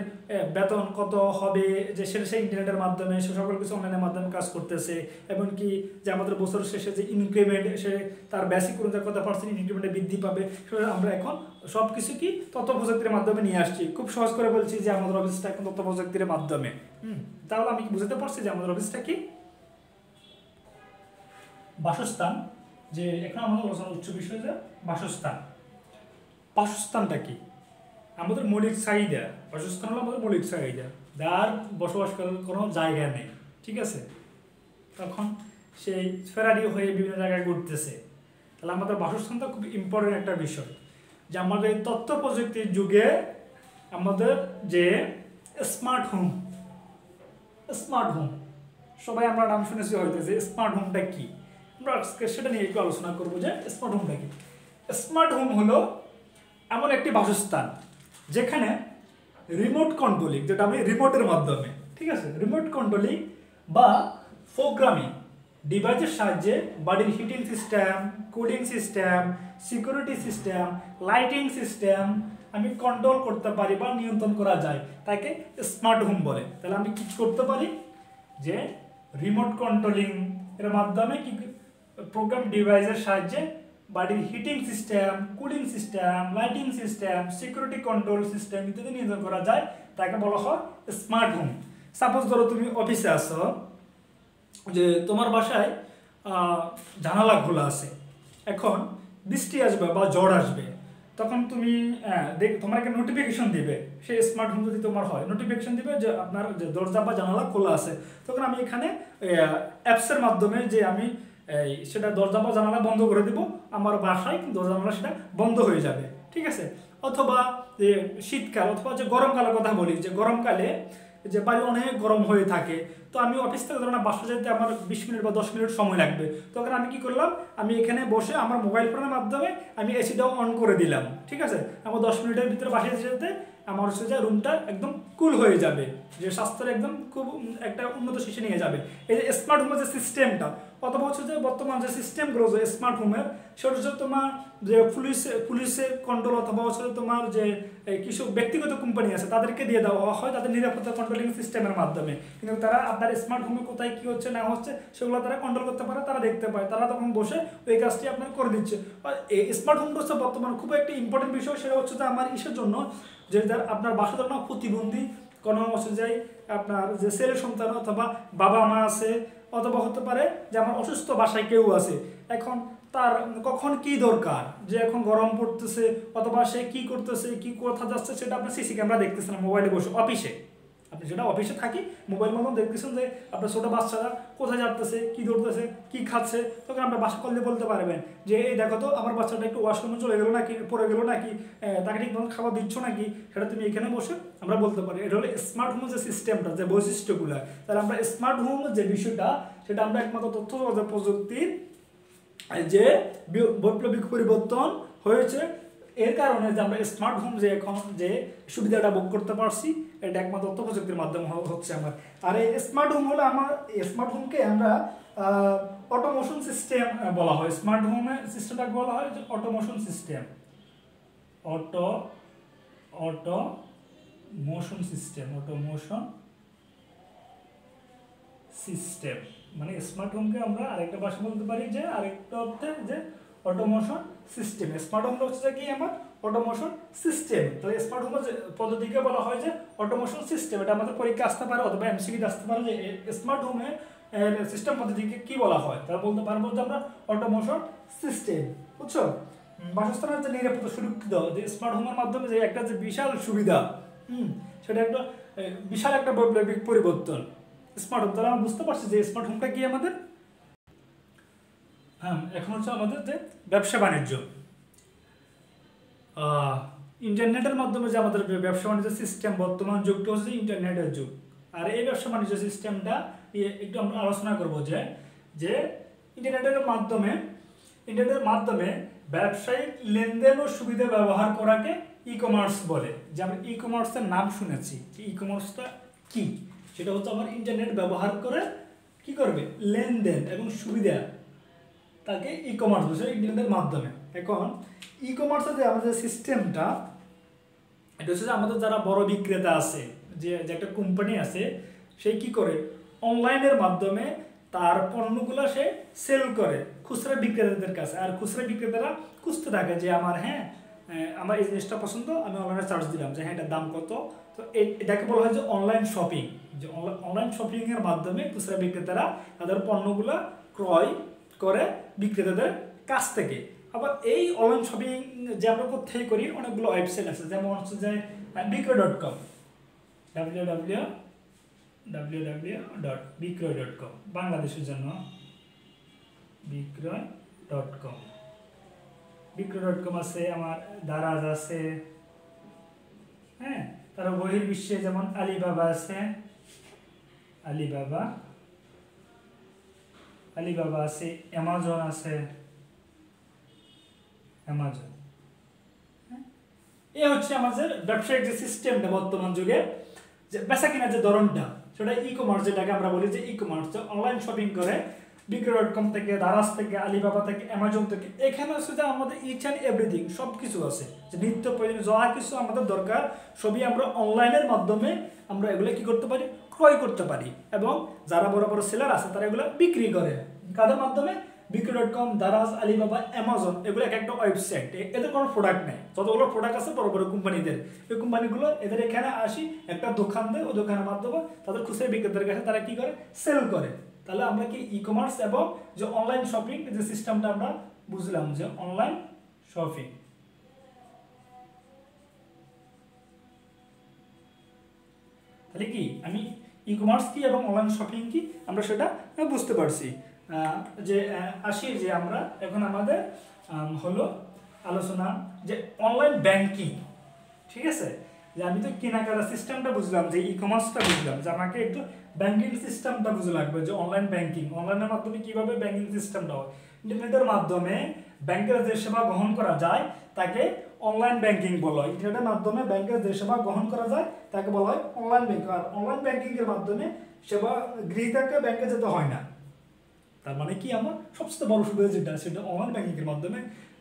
বেতন কত হবে, যে সেটা সেই ইন্টারনেটের মাধ্যমে সে সকল কিছু অনলাইনের মাধ্যমে কাজ করতেছে। এমনকি যে আমাদের বছর শেষে যে ইনক্রিমেন্ট, সে তার বেসিক অনুযায়ী কত পার্সেন্ট ইনক্রিমেন্টে বৃদ্ধি পাবে, সেটা আমরা এখন সব কিছু কি তথ্য প্রযুক্তির মাধ্যমে নিয়ে আসছি। খুব সহজ করে বলছি যে আমাদের অফিসটা এখন তথ্য প্রযুক্তির মাধ্যমে। তাহলে আমি বুঝতে পারছি যে আমাদের অফিসটা কি বাসস্থান। যে এখন আমাদের আলোচনা উচ্চ বিষয় যে বাসস্থান। বাসস্থানটা কি? আমাদের মৌলিক চাহিদা। বাসস্থান হলো আমাদের মৌলিক চাহিদা, যার বসবাস করার কোনো জায়গা নেই, ঠিক আছে, তখন সেই ফেরারি হয়ে বিভিন্ন জায়গায় ঘুরতেছে। তাহলে আমাদের বাসস্থানটা খুব ইম্পর্টেন্ট একটা বিষয়। যে আমাদের তথ্য প্রযুক্তির যুগে আমাদের যে স্মার্ট হোম, স্মার্ট হোম সবাই আমরা নাম শুনেছি হয়তো, যে স্মার্ট হোমটা কি, আমরা আজকে সেটা নিয়ে একটু আলোচনা করবো যে স্মার্ট হোমটা কি। স্মার্ট হোম হলো এমন একটি বাসস্থান যেখানে রিমোট কন্ট্রোলিং, যেটা আমি রিমোটের মাধ্যমে, ঠিক আছে, রিমোট কন্ট্রোলিং বা প্রোগ্রামিং ডিভাইসের সাহায্যে বাড়ির heating system, cooling system, security system, lighting system আমি কন্ট্রোল করতে পারি বা নিয়ন্ত্রণ করা যায়, তাকে স্মার্ট হোম বলে। তাহলে আমি কি করতে পারি, যে রিমোট কন্ট্রোলিং এর মাধ্যমে কি প্রোগ্রাম ডিভাইসের সাহায্যে বাড়ির heating system, cooling system, lighting system, security control system ইত্যাদি নিয়ন্ত্রণ করা যায়, তাকে বলা হয় স্মার্ট হোম। সাপোজ ধরো তুমি অফিসে আসো, যে তোমার বাসায় জানালা খোলা আছে, এখন বৃষ্টি আসবে বা ঝড় আসবে, তখন তুমি তোমার একটা নোটিফিকেশন দিবে, সেই স্মার্ট হোম যদি তোমার হয় নোটিফিকেশন দিবে যে আপনার যে দরজা বা জানালা খোলা আছে। তখন আমি এখানে অ্যাপসের মাধ্যমে যে আমি সেটা দরজা বা জানালা বন্ধ করে দিব, আমার বাসায় দরজা জানালা সেটা বন্ধ হয়ে যাবে, ঠিক আছে। অথবা যে শীতকাল অথবা যে গরমকালের কথা বলি, যে গরমকালে যে বাড়ি অনেক গরম হয়ে থাকে, তো আমি অফিস থেকে ধরুন বাসা যেতে আমার 20 মিনিট বা 10 মিনিট সময় লাগবে, তখন আমি কি করলাম, আমি এখানে বসে আমার মোবাইল ফোনের মাধ্যমে আমি এসিটাও অন করে দিলাম, ঠিক আছে। আমার 10 মিনিটের ভিতরে বাসায় যেতে আমার হচ্ছে যে রুমটা একদম কুল হয়ে যাবে, যে স্বাস্থ্যের একদম খুব একটা উন্নত শীর্ষে নিয়ে যাবে। এই যে স্মার্ট হোমের যে সিস্টেমটা, অথবা হচ্ছে যে বর্তমান যে সিস্টেমগুলো যে স্মার্ট হোমের, সেটা হচ্ছে তোমার যে পুলিশের কন্ট্রোল, অথবা হচ্ছে তোমার যে কিছু ব্যক্তিগত কোম্পানি আছে তাদেরকে দিয়ে দেওয়া হয় তাদের নিরাপত্তা কন্ট্রোলিং সিস্টেমের মাধ্যমে। কিন্তু তারা আপনার স্মার্ট হোমে কোথায় কী হচ্ছে না হচ্ছে সেগুলো তারা কন্ট্রোল করতে পারে, তারা দেখতে পায়, তারা তখন বসে ওই কাজটি আপনার করে দিচ্ছে। এই স্মার্ট হোমটা হচ্ছে বর্তমানে খুব একটি ইম্পর্টেন্ট বিষয়। সেটা হচ্ছে যে আমার ইসের জন্য, যে আপনার বাসা ধরুন প্রতিবন্ধী কোনো হচ্ছে যে আপনার যে ছেলে সন্তান অথবা বাবা মা আছে, অথবা হতে পারে যে আমার অসুস্থ বাসায় কেউ আছে, এখন তার কখন কি দরকার, যে এখন গরম পড়তেছে অথবা সে কি করতেছে, কি কোথা যাচ্ছে, সেটা আপনি সিসি ক্যামেরা দেখতেছেন মোবাইলে বসে অফিসে। আপনি যেটা অফিসে থাকি মোবাইল মতন দেখতেছেন যে আপনার ছোটো বাচ্চারা কোথায় যাচ্ছে, কি দৌড়তেছে, কি খাচ্ছে, তখন আপনার বাসা করলে বলতে পারবেন যে এই দেখো তো আমার বাচ্চাটা একটু ওয়াশরুমে চলে গেলো নাকি, পড়ে গেলো নাকি, তাকে ঠিক মতন খাবার দিচ্ছ নাকি, সেটা তুমি এখানে বসে আমরা বলতে পারি। এটা হলো স্মার্ট হোমের যে সিস্টেমটা, যে বৈশিষ্ট্যগুলো। তাহলে আমরা স্মার্ট হোম যে বিষয়টা, সেটা আমরা একমাত্র তথ্য প্রযুক্তির যে বৈপ্লবিক পরিবর্তন হয়েছে এর কারণে যে আমরা স্মার্ট হোম যে এখন যে সুবিধাটা ভোগ করতে পারছি, এটা একমাত্র তথ্য প্রযুক্তির মাধ্যমে হচ্ছে আমার। আর এই স্মার্ট হোম হলো আমার, স্মার্ট হোমকে আমরা অটোমোশন সিস্টেম বলা হয়। স্মার্ট হোমের সিস্টেমটাকে বলা হয় যে অটোমোশন সিস্টেম, অটোমোশন সিস্টেম মানে স্মার্ট হোমকে আমরা আরেকটা ভাষা বলতে পারি যে আরেকটা অর্থে যে অটোমোশন সিস্টেম। স্মার্ট হোমটা হচ্ছে কি আমার অটোমোশন সিস্টেম। তাহলে স্মার্ট হোমের পদ্ধতিকে বলা হয় যে অটোমোশন সিস্টেম। এটা আমাদের পরীক্ষা আসতে পারে অথবা এমসিকিউ আসতে পারে যে স্মার্ট হোমে সিস্টেম পদ্ধতিকে কি বলা হয়, তাহলে বলতে পারবো যে আমরা অটোমোশন সিস্টেম। বুঝছো, বাসস্থানের যে নিরাপত্তা সুরক্ষিত যে স্মার্ট হোমের মাধ্যমে যে একটা যে বিশাল সুবিধা, সেটা একটা বিশাল একটা বৈপ্লবিক পরিবর্তন স্মার্ট হোম। তাহলে আমরা বুঝতে পারছি যে স্মার্ট হোমটা কি আমাদের। হ্যাঁ, এখন হচ্ছে আমাদের যে ব্যবসা বাণিজ্য, ইন্টারনেটের মাধ্যমে যে আমাদের ব্যবসা বাণিজ্য সিস্টেম, বর্তমান যুগটা হচ্ছে ইন্টারনেটের যুগ। আর এই ব্যবসা বাণিজ্য সিস্টেমটা একটু আমরা আলোচনা করবো যে ইন্টারনেটের মাধ্যমে ব্যবসায়িক লেনদেন ও সুবিধা ব্যবহার করাকে ই কমার্স বলে। যে আমরা ই কমার্সের নাম শুনেছি, যে ই কমার্সটা কি, সেটা হচ্ছে আমার ইন্টারনেট ব্যবহার করে কি করবে, লেনদেন এবং সুবিধা, তাকে ই কমার্স বলছে ইন্টারনেটের মাধ্যমে। এখন ই কমার্সের যে আমাদের সিস্টেমটা, এটা হচ্ছে যে আমাদের যারা বড় বিক্রেতা আছে, যে একটা কোম্পানি আছে, সে কি করে অনলাইনের মাধ্যমে তার পণ্যগুলো সে সেল করে খুচরা বিক্রেতাদের কাছে। আর খুচরা বিক্রেতারা খুঁজতে থাকে যে আমার আমার এই জিনিসটা পছন্দ, আমি অনলাইনে চার্জ দিলাম যে হ্যাঁ এটার দাম কত। তো এটাকে বলা হয় যে অনলাইন শপিং। যে অনলাইন শপিংয়ের মাধ্যমে খুচরা বিক্রেতারা তাদের পণ্যগুলো ক্রয় করে বিক্রেতাদের কাছ থেকে। আবার এই অনলাইন শপিং যে আমরা কোথায় করি, অনেকগুলো ওয়েবসাইট আছে, যেমন হচ্ছে যে বিক্রয়.com, www.বিক্রয়.com, বাংলাদেশের জন্য বিক্রয়.com। বিক্রয়.com আছে, আমার দারাজ আছে, হ্যাঁ। তার বহির্বিশ্বে যেমন আলিবাবা আছে, আলিবাবা আছে, অ্যামাজন আছে, অ্যামাজন। এই হচ্ছে আমাদের ব্যবসায়িক যে সিস্টেমটা বর্তমান যুগে, যে বেচা কিনার যে ধরনটা, সেটা ই কমার্স, যেটাকে আমরা বলি যে ই কমার্স, অনলাইন শপিং করে বিক্রয়.com থেকে, দারাজ থেকে, আলিবাবা থেকে, অ্যামাজন থেকে। এখানে হচ্ছে যে আমাদের ইচ অ্যান্ড এভরিথিং সব কিছু আছে, যে নিত্য প্রয়োজনীয় যা কিছু আমাদের দরকার সবই আমরা অনলাইনের মাধ্যমে আমরা এগুলো কি করতে পারি, ক্রয় করতে পারি। এবং যারা বড় বড় সেলার আছে তারা এগুলো বিক্রি করে কাদের মাধ্যমে, বিক্রয়.com, দারাজ, আলিবাবা, অ্যামাজন, এগুলো এক একটা ওয়েবসাইট। এদের কোনো প্রোডাক্ট নেই, যতগুলো প্রোডাক্ট আছে বড় বড় কোম্পানিদের, এই কোম্পানিগুলো এদের এখানে আসি একটা দোকান দেয়, ওই দোকানের মাধ্যমে তাদের খুচরা বিক্রেতার কাছে তারা কি করে, সেল করে। তাহলে আমরা কি ই কমার্স এবং যে অনলাইন শপিং যে সিস্টেমটা আমরা বুঝলাম, যে অনলাইন শপিং। তাহলে কি আমি ই কমার্স কি এবং অনলাইন শপিং কি আমরা সেটা বুঝতে পারছি। যে আসি যে আমরা এখন আমাদের হলো আলোচনা যে অনলাইন ব্যাংকিং। ঠিক আছে, যে আমি তো কেনাকাটা সিস্টেমটা বুঝলাম, যে ই কমার্সটা বুঝলাম, যে আমাকে একটু ব্যাংকিং সিস্টেমটা বুঝে লাগবে, যে অনলাইন ব্যাংকিং, অনলাইনের মাধ্যমে কিভাবে ব্যাংকিং সিস্টেমটা হয়। ইন্টারনেটের মাধ্যমে ব্যাংকের যে সেবা গ্রহণ করা যায় তাকে অনলাইন ব্যাংকিং বলা হয়। ইন্টারনেটের মাধ্যমে ব্যাংকের যে সেবা গ্রহণ করা যায় তাকে বলা হয় অনলাইন ব্যাংকিং। আর অনলাইন ব্যাংকিংয়ের মাধ্যমে সেবা গ্রাহককে ব্যাংকে যেতে হয় না। তার মানে কি, আমার সবচেয়ে বড় সুবিধা যেটা, সেটা অনলাইন ব্যাংকিংয়ের মাধ্যমে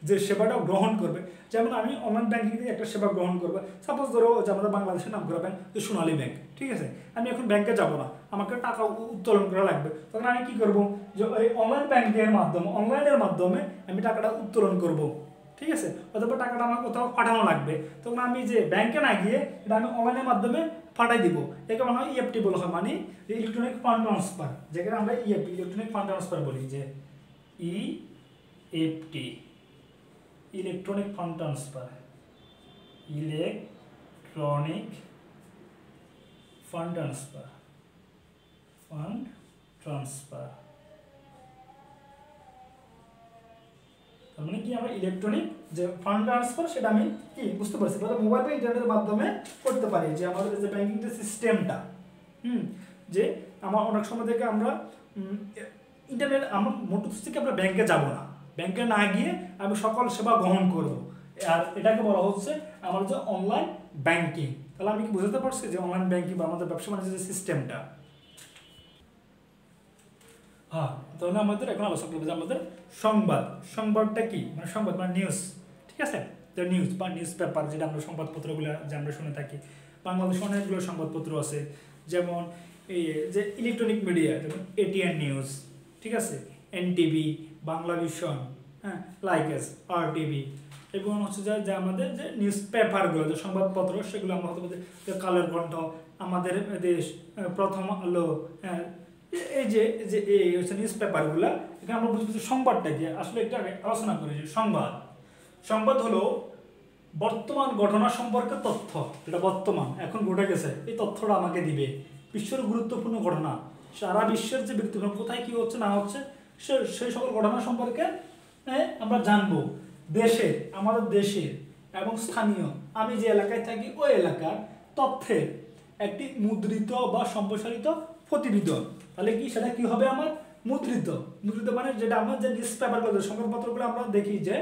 যে সেবাটা গ্রহণ করবে। যেমন আমি অনলাইন ব্যাংকিং থেকে একটা সেবা গ্রহণ করবো, সাপোজ ধরো যে আমাদের বাংলাদেশের নাম করা ব্যাংক সোনালী ব্যাংক। ঠিক আছে, আমি এখন ব্যাংকে যাব না, আমাকে টাকা উত্তোলন করা লাগবে, তখন আমি কি করব, যে ওই অনলাইন ব্যাংকের মাধ্যমে, অনলাইনের মাধ্যমে আমি টাকাটা উত্তোলন করব। ঠিক আছে, অথবা টাকাটা আমার কোথাও পাঠানো লাগবে, তখন আমি যে ব্যাংকে না গিয়ে এটা আমি অনলাইনের মাধ্যমে পাঠাই দিব। একে বলা হয় ইএফটি বলা হয়, মানে ইলেকট্রনিক ফান্ড ট্রান্সফার, যেখানে আমরা ইএফটি ইলেকট্রনিক ফান্ড ট্রান্সফার বলি, যে EFT electronic fund transfer, electronic fund transfer, fund transfer. তার মানে কি, আমরা ইলেকট্রনিক যে ফান্ড ট্রান্সফার সেটা আমি কি বুঝতে পারছি, মোবাইল বা ইন্টারনেটের মাধ্যমে করতে পারি। যে আমাদের যে ব্যাংকিং যে সিস্টেমটা, যে আমার অনেক সময় থেকে আমরা ইন্টারনেট, আমার মোটর থেকে আমরা ব্যাংকে যাব না, ব্যাংকে না গিয়ে আমি সকল সেবা গ্রহণ করব। আর এটাকে বলা হচ্ছে আমার যে অনলাইন ব্যাংকিং। তাহলে আমি কি বুঝতে পারছি যে অনলাইন ব্যাংকিং বা আমাদের ব্যবসা বাণিজ্যের যে সিস্টেমটা। হ্যাঁ, তাহলে আমাদের এখন আলোচনা করবো যে আমাদের সংবাদটা কি, মানে সংবাদ মানে নিউজ। ঠিক আছে, তো নিউজ বা নিউজ পেপার, যেটা আমরা সংবাদপত্রগুলো যে আমরা শুনে থাকি, বাংলাদেশে অনেকগুলো সংবাদপত্র আছে, যেমন এই যে ইলেকট্রনিক মিডিয়া, যেমন এটিএন নিউজ, ঠিক আছে, এনটিভি, বাংলা ভিশন, হ্যাঁ, লাইকেস, আরটিভি, এবং হচ্ছে যে আমাদের যে নিউজ পেপারগুলো, যে সংবাদপত্র, সেগুলো আমরা হতে পারি যে কালের কণ্ঠ, আমাদের দেশ, প্রথম আলো, হ্যাঁ, এই যে এই হচ্ছে নিউজ পেপারগুলো। এখানে আমরা বুঝবো সংবাদটা কি, আসলে একটা আলোচনা করি। যে সংবাদ হলো বর্তমান ঘটনা সম্পর্কে তথ্য, যেটা বর্তমান এখন ঘটে গেছে, এই তথ্যটা আমাকে দিবে। বিশ্বের গুরুত্বপূর্ণ ঘটনা, সারা বিশ্বের যে গুরুত্বপূর্ণ কোথায় কি হচ্ছে না হচ্ছে, সেই সকল ঘটনা সম্পর্কে আমরা জানবো। দেশের, আমাদের দেশের এবং স্থানীয়, আমি যে এলাকায় থাকি ওই এলাকার তথ্যের একটি মুদ্রিত বা সম্প্রসারিত প্রতিবেদন। তাহলে কি সেটা কি হবে, আমার মুদ্রিত মানে যেটা আমার যে নিউজ পেপারগুলো, সংবাদপত্রগুলো আমরা দেখি যে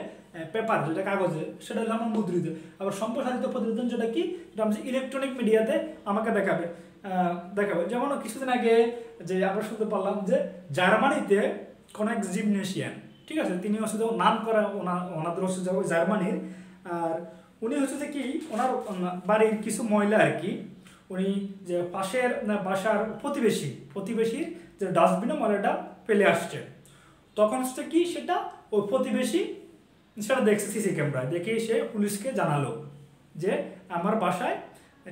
পেপার, যেটা কাগজে, সেটা হলো আমার মুদ্রিত। আবার সম্প্রসারিত প্রতিবেদন যেটা কি, যেটা আমি ইলেকট্রনিক মিডিয়াতে আমাকে দেখাবে। যেমন কিছুদিন আগে যে আমরা শুনতে পারলাম যে জার্মানিতে কোন এক জিমনেশিয়ান, ঠিক আছে, তিনি হচ্ছে নাম করা ওনাদের হচ্ছে জার্মানির, আর উনি হচ্ছে যে কি ওনার বাড়ির কিছু মহিলা আর কি, উনি যে পাশের বাসার প্রতিবেশীর যে ডাস্টবিনে ময়লাটা ফেলে আসছে, তখন হচ্ছে কি সেটা ওই প্রতিবেশী সেটা দেখছে সিসি ক্যামেরায়, দেখে সে পুলিশকে জানালো যে আমার বাসায়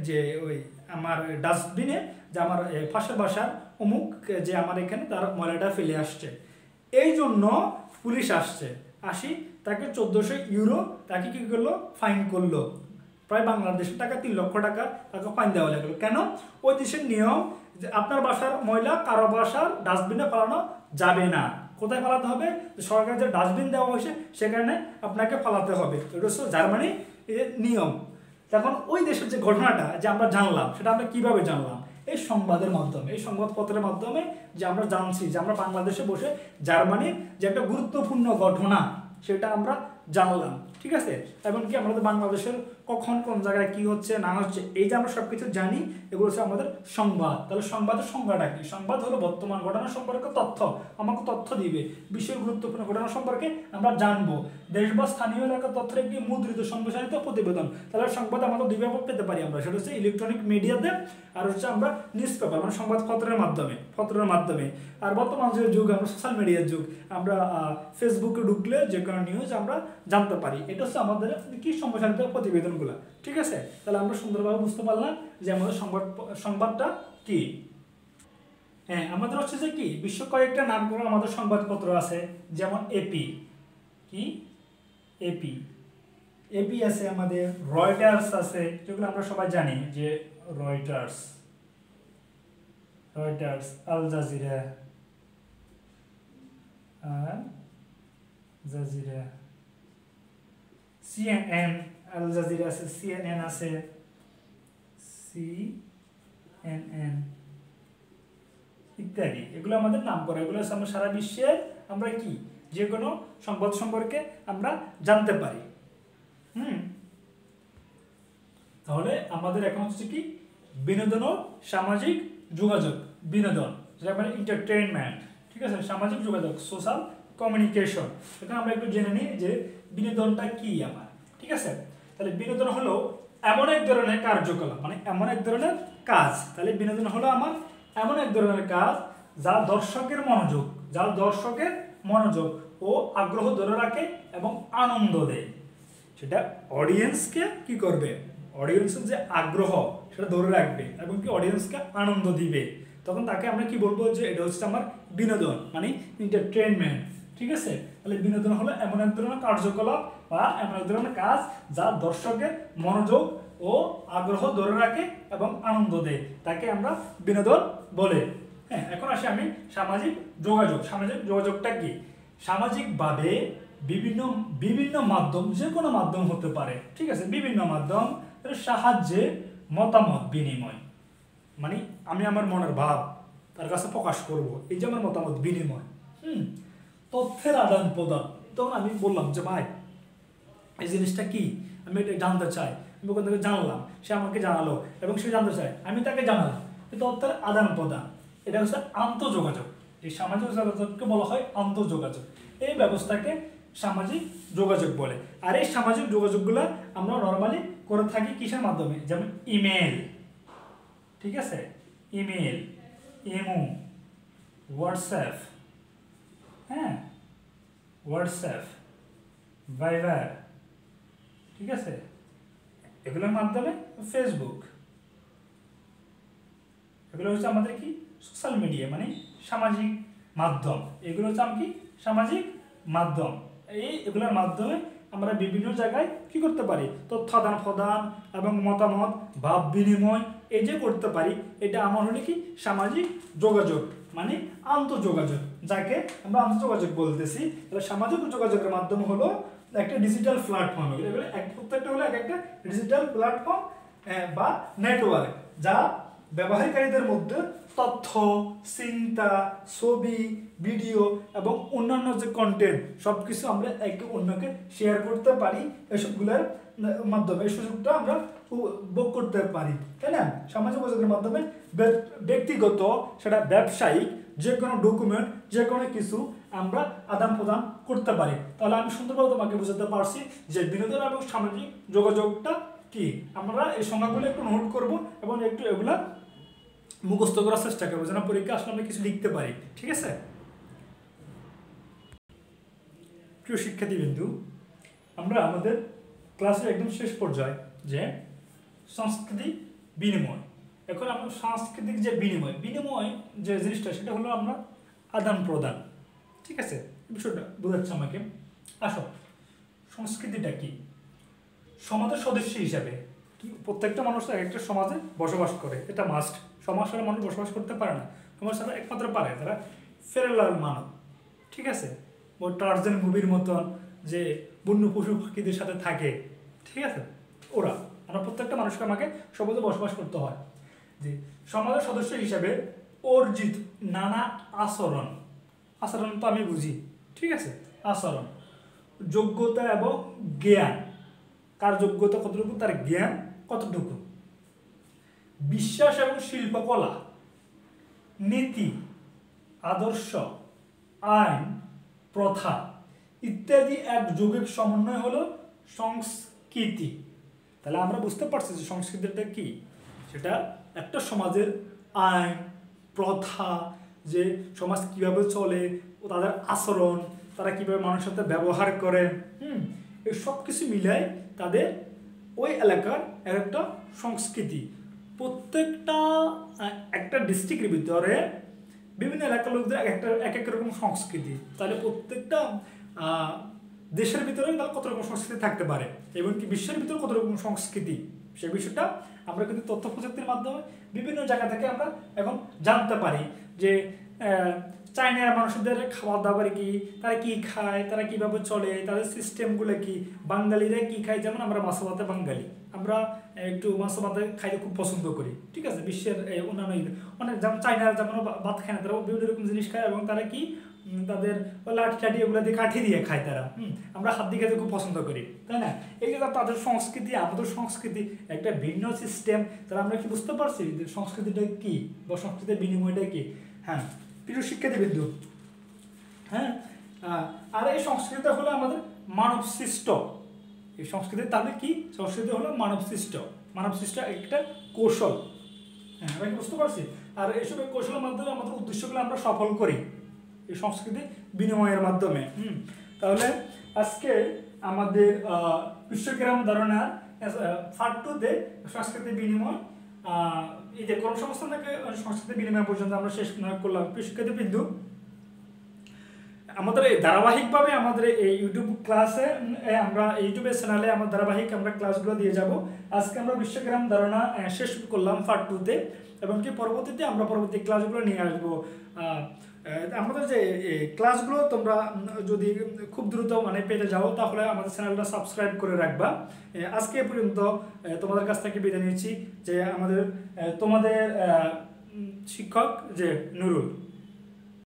যে ওই আমার ডাস্টবিনে যে আমার পাশের বাসার অমুক যে আমার এখানে তার ময়লাটা ফেলে আসছে। এই জন্য পুলিশ আসি তাকে 1400 ইউরো তাকে কী করলো, ফাইন করলো, প্রায় বাংলাদেশের টাকা 3 লক্ষ টাকা তাকে ফাইন দেওয়া লাগলো। কেন? ওই দেশের নিয়ম যে আপনার বাসার ময়লা কারো বাসার ডাস্টবিনে ফেলানো যাবে না। কোথায় ফেলাতে হবে? সরকারের যে ডাস্টবিন দেওয়া হয়েছে সেখানে আপনাকে ফেলাতে হবে। এটা হচ্ছে জার্মানি এর নিয়ম। তখন ওই দেশের যে ঘটনাটা যে আমরা জানলাম, সেটা আমরা কিভাবে জানলাম? এই সংবাদের মাধ্যমে, এই সংবাদপত্রের মাধ্যমে যে আমরা জানছি যে আমরা বাংলাদেশে বসে জার্মানির যে একটা গুরুত্বপূর্ণ ঘটনা সেটা আমরা জানলাম, ঠিক আছে। এমনকি আমাদের বাংলাদেশের কখন কোন জায়গায় কি হচ্ছে না হচ্ছে এই যে আমরা সব কিছু জানি, এগুলো হচ্ছে আমাদের সংবাদ। তাহলে সংবাদের সংজ্ঞাটা কি? সংবাদ হলো বর্তমান ঘটনা সম্পর্কে তথ্য, আমাকে তথ্য দিবে, বিশ্বের গুরুত্বপূর্ণ ঘটনা সম্পর্কে আমরা জানবো, দেশ বা স্থানীয় এলাকার তথ্যের একটি মুদ্রিত সম্প্রসারিত প্রতিবেদন। তাহলে সংবাদ আমরা দুইভাবে পেতে পারি আমরা, সেটা হচ্ছে ইলেকট্রনিক মিডিয়াতে, আর হচ্ছে আমরা নিউজ পেপার মানে সংবাদপত্রের মাধ্যমে। আর বর্তমান যে যুগ, আমরা সোশ্যাল মিডিয়ার যুগ, আমরা ফেসবুকে ঢুকলে যে কোনো নিউজ আমরা জানতে পারি। এটা হচ্ছে আমাদের কি সম্প্রসারিত প্রতিবেদনগুলো, ঠিক আছে। তাহলে আমরা সুন্দরভাবে বুঝতে পারলাম যে আমাদের সংবাদটা কি। হ্যাঁ, আমাদের হচ্ছে যে কি বিশ্ব কয়েকটা নাম করে আমাদের সংবাদপত্র আছে, যেমন এপি এপি আছে, আমাদের রয়টার্স আছে, যেগুলো আমরা সবাই জানি যে Reuters, Al Jazeera, CNN, Al Jazeera আছে, সিএনএন আছে, সিএনএন ইত্যাদি। এগুলো আমাদের নাম করা, এগুলো আমরা সারা বিশ্বে আমরা কি যে কোনো সংবাদ সম্পর্কে আমরা জানতে পারি। তাহলে আমাদের এখন হচ্ছে কি বিনোদন ও সামাজিক যোগাযোগ, বিনোদন যেটা মানে এন্টারটেইনমেন্ট, ঠিক আছে, সামাজিক যোগাযোগ সোশ্যাল কমিউনিকেশন। এখন আমরা একটু জেনে নিই যে বিনোদনটা কি আমার, ঠিক আছে। তাহলে বিনোদন হলো এমন এক ধরনের কার্যকলাপ, মানে এমন এক ধরনের কাজ। তাহলে বিনোদন হলো আমার এমন এক ধরনের কাজ যা দর্শকের মনোযোগ ও আগ্রহ ধরে রাখে এবং আনন্দ দেয়। সেটা অডিয়েন্সকে কি করবে, অডিয়েন্সের যে আগ্রহ সেটা ধরে রাখবে এবং কি অডিয়েন্সকে আনন্দ দিবে। তখন তাকে আমরা কি বলবো যে এটা হচ্ছে আমার বিনোদন, মানে এন্টারটেইনমেন্ট, ঠিক আছে। তাহলে বিনোদন হলো এমন এক ধরনের কার্যকলাপ বা এমন এক ধরনের কাজ যা দর্শকের মনোযোগ ও আগ্রহ ধরে রাখে এবং আনন্দ দেয়, তাকে আমরা বিনোদন বলে। হ্যাঁ, এখন আসি আমি সামাজিক যোগাযোগটা কি? সামাজিকভাবে বিভিন্ন মাধ্যম, যে কোনো মাধ্যম হতে পারে, ঠিক আছে, বিভিন্ন মাধ্যম সাহায্যে মতামত বিনিময়, মানে আমি আমার মনের ভাব তার কাছে প্রকাশ করব, এই যে আমার মতামত বিনিময়। তথ্যের আদান প্রদান, তখন আমি বললাম যে ভাই এই জিনিসটা কি, আমি এটা জানতে চাই, আমি ওখান থেকে জানলাম, সে আমাকে জানালো এবং সে জানতে চায়, আমি তাকে জানালাম। তথ্যের আদান প্রদান, এটা হচ্ছে আন্তঃযোগাযোগ। এই সামাজিক যোগাযোগকে বলা হয় আন্তঃযোগাযোগ। এই ব্যবস্থাকে সামাজিক যোগাযোগ বলে। আর এই সামাজিক যোগাযোগগুলো আমরা নর্মালি করে থাকি কিসের মাধ্যমে? যেমন ইমেল, ঠিক আছে, ইমেল, ইমো, হোয়াটসঅ্যাপ, হ্যাঁ, হোয়াটসঅ্যাপ, ভাইবার, ঠিক আছে, এগুলোর মাধ্যমে ফেসবুক, এগুলো হচ্ছে আমাদের কি সোশ্যাল মিডিয়া, মানে সামাজিক মাধ্যম। এগুলো হচ্ছে আমি কি সামাজিক মাধ্যম। এগুলোর মাধ্যমে আমরা বিভিন্ন জায়গায় কি করতে পারি, তথ্য আদান প্রদান এবং মতামত ভাব বিনিময় এই যে করতে পারি, এটা আমার হলে কি সামাজিক যোগাযোগ, মানে আন্তঃযোগাযোগ, যাকে আমরা আন্তঃযোগাযোগ বলতেছি। তাহলে সামাজিক যোগাযোগের মাধ্যম হলো একটা ডিজিটাল প্ল্যাটফর্ম, এগুলো প্রত্যেকটা হলো এক একটা ডিজিটাল প্ল্যাটফর্ম বা নেটওয়ার্ক, যা ব্যবহারকারীদের মধ্যে তথ্য, চিন্তা, ছবি, ভিডিও এবং অন্যান্য যে কন্টেন্ট সব কিছু আমরা একে অন্যকে শেয়ার করতে পারি। এসবগুলোর মাধ্যমে এই সুযোগটা আমরা ভোগ করতে পারি, তাই না? সামাজিক যোগাযোগের মাধ্যমে ব্যক্তিগত, সেটা ব্যবসায়িক যে কোনো ডকুমেন্ট, যে কোনো কিছু আমরা আদান প্রদান করতে পারি। তাহলে আমি সুন্দরভাবে তোমাকে বোঝাতে পারছি যে বিনোদন এবং সামাজিক যোগাযোগটা কি। আমরা এই সংজ্ঞাগুলো একটু নোট করব এবং একটু এগুলা মুখস্থ করার চেষ্টা করবো যেন পরীক্ষা আসলে আমরা কিছু লিখতে পারি, ঠিক আছে। প্রিয় শিক্ষার্থীবৃন্দু, আমরা আমাদের ক্লাসের একদম শেষ পর্যায়ে যে সাংস্কৃতিক বিনিময়, এখন আমরা সাংস্কৃতিক যে বিনিময় যে জিনিসটা সেটা হলো আমরা আদান প্রদান, ঠিক আছে। বিষয়টা বোঝাচ্ছে আমাকে। আসো, সংস্কৃতিটা কি? সমাজের সদস্য হিসাবে প্রত্যেকটা মানুষ একটা সমাজে বসবাস করে, এটা মাস্ট। সমাজ ছাড়া মানুষ বসবাস করতে পারে না। সমাজ ছাড়া একমাত্র পারে তারা ফেরালাল মানব, ঠিক আছে। ও টার্জান মুভির মতন যে বন্য পশু পাখিদের সাথে থাকে, ঠিক আছে। ওরা আমরা প্রত্যেকটা মানুষকে আমাকে সমাজে বসবাস করতে হয়। যে সমাজের সদস্য হিসাবে অর্জিত নানা আচরণ তো আমি বুঝি, ঠিক আছে। আচরণ, যোগ্যতা এবং জ্ঞান, কার যোগ্যতা কতটুকু, তার জ্ঞান কতটুকু, বিশ্বাস এবং শিল্পকলা, নীতি, আদর্শ, আইন, প্রথা ইত্যাদি এক যৌগিক সমন্বয় হলো সংস্কৃতি। তাহলে আমরা বুঝতে পারছি যে সংস্কৃতিটা কি। সেটা একটা সমাজের আইন, প্রথা, যে সমাজ কিভাবে চলে, ও তাদের আচরণ, তারা কিভাবে মানুষের সাথে ব্যবহার করে, এই সব কিছু মিলাই তাদের ওই এলাকার একটা সংস্কৃতি। প্রত্যেকটা একটা ডিস্ট্রিক্টের ভিতরে বিভিন্ন এলাকার লোকদের এক এক রকম সংস্কৃতি। তাহলে প্রত্যেকটা দেশের ভিতরে তাহলে কত রকম সংস্কৃতি থাকতে পারে এবং কি বিশ্বের ভিতরে কত রকম সংস্কৃতি, সেই বিষয়টা আমরা কিন্তু তথ্য প্রযুক্তির মাধ্যমে বিভিন্ন জায়গা থেকে আমরা এখন জানতে পারি। যে চাইনার মানুষদের খাবার দাবার কি, তারা কি খায়, তারা কিভাবে চলে, তাদের সিস্টেমগুলো কি, বাঙালিরা কি খায়। যেমন আমরা মাছ ভাতে বাঙালি, আমরা একটু মাছ ভাতে খাইতে খুব পছন্দ করি, ঠিক আছে। বিশ্বের অন্যান্য অনেক যেমন চাইনার যেমন ভাত খায় না, তারা বিভিন্ন রকম জিনিস খায় এবং তারা কি তাদের লাঠি টাঠি এগুলো দিয়ে কাঠি দিয়ে খায় তারা। আমরা হাত দিয়ে খেতে খুব পছন্দ করি, তাই না। এই যে তাদের সংস্কৃতি আমাদের সংস্কৃতি একটা ভিন্ন সিস্টেম। তাহলে আমরা কি বুঝতে পারছি যে সংস্কৃতিটা কি বা সংস্কৃতির বিনিময়টা কি। হ্যাঁ প্রিয় শিক্ষার্থীবৃন্দু, হ্যাঁ আর এই সংস্কৃতিটা হলো আমাদের মানব সৃষ্ট। এই সংস্কৃতি তাহলে কি, সংস্কৃতি হলো মানব সৃষ্ট একটা কৌশল। হ্যাঁ আমরা কি বুঝতে পারছি। আর এইসব কৌশলের মাধ্যমে আমাদের উদ্দেশ্যগুলো আমরা সফল করি এই সংস্কৃতি বিনিময়ের মাধ্যমে। তাহলে আজকে আমাদের বিশ্বগ্রাম ধারণার পার্ট 2-তে সংস্কৃতি বিনিময়, এই যে কর্মসংস্থান থেকে সংস্কৃতি বিনিময় পর্যন্ত আমরা শেষ করলাম। শিক্ষার্থীবৃন্দু, আমাদের এই ধারাবাহিকভাবে আমাদের এই ইউটিউব ক্লাসে আমরা ইউটিউবের চ্যানেলে আমরা ধারাবাহিক আমরা ক্লাসগুলো দিয়ে যাব। আজকে আমরা বিশ্বগ্রাম ধারণা শেষ করলাম পার্ট 2-তে এবং কি পরবর্তীতে আমরা পরবর্তী ক্লাসগুলো নিয়ে আসবো। আমাদের যে ক্লাসগুলো তোমরা যদি খুব দ্রুত মানে পেতে যাও তাহলে আমাদের চ্যানেলটা সাবস্ক্রাইব করে রাখবা। আজকে পর্যন্ত তোমাদের কাছ থেকে বিদায় নিচ্ছি যে তোমাদের শিক্ষক যে নুরুল।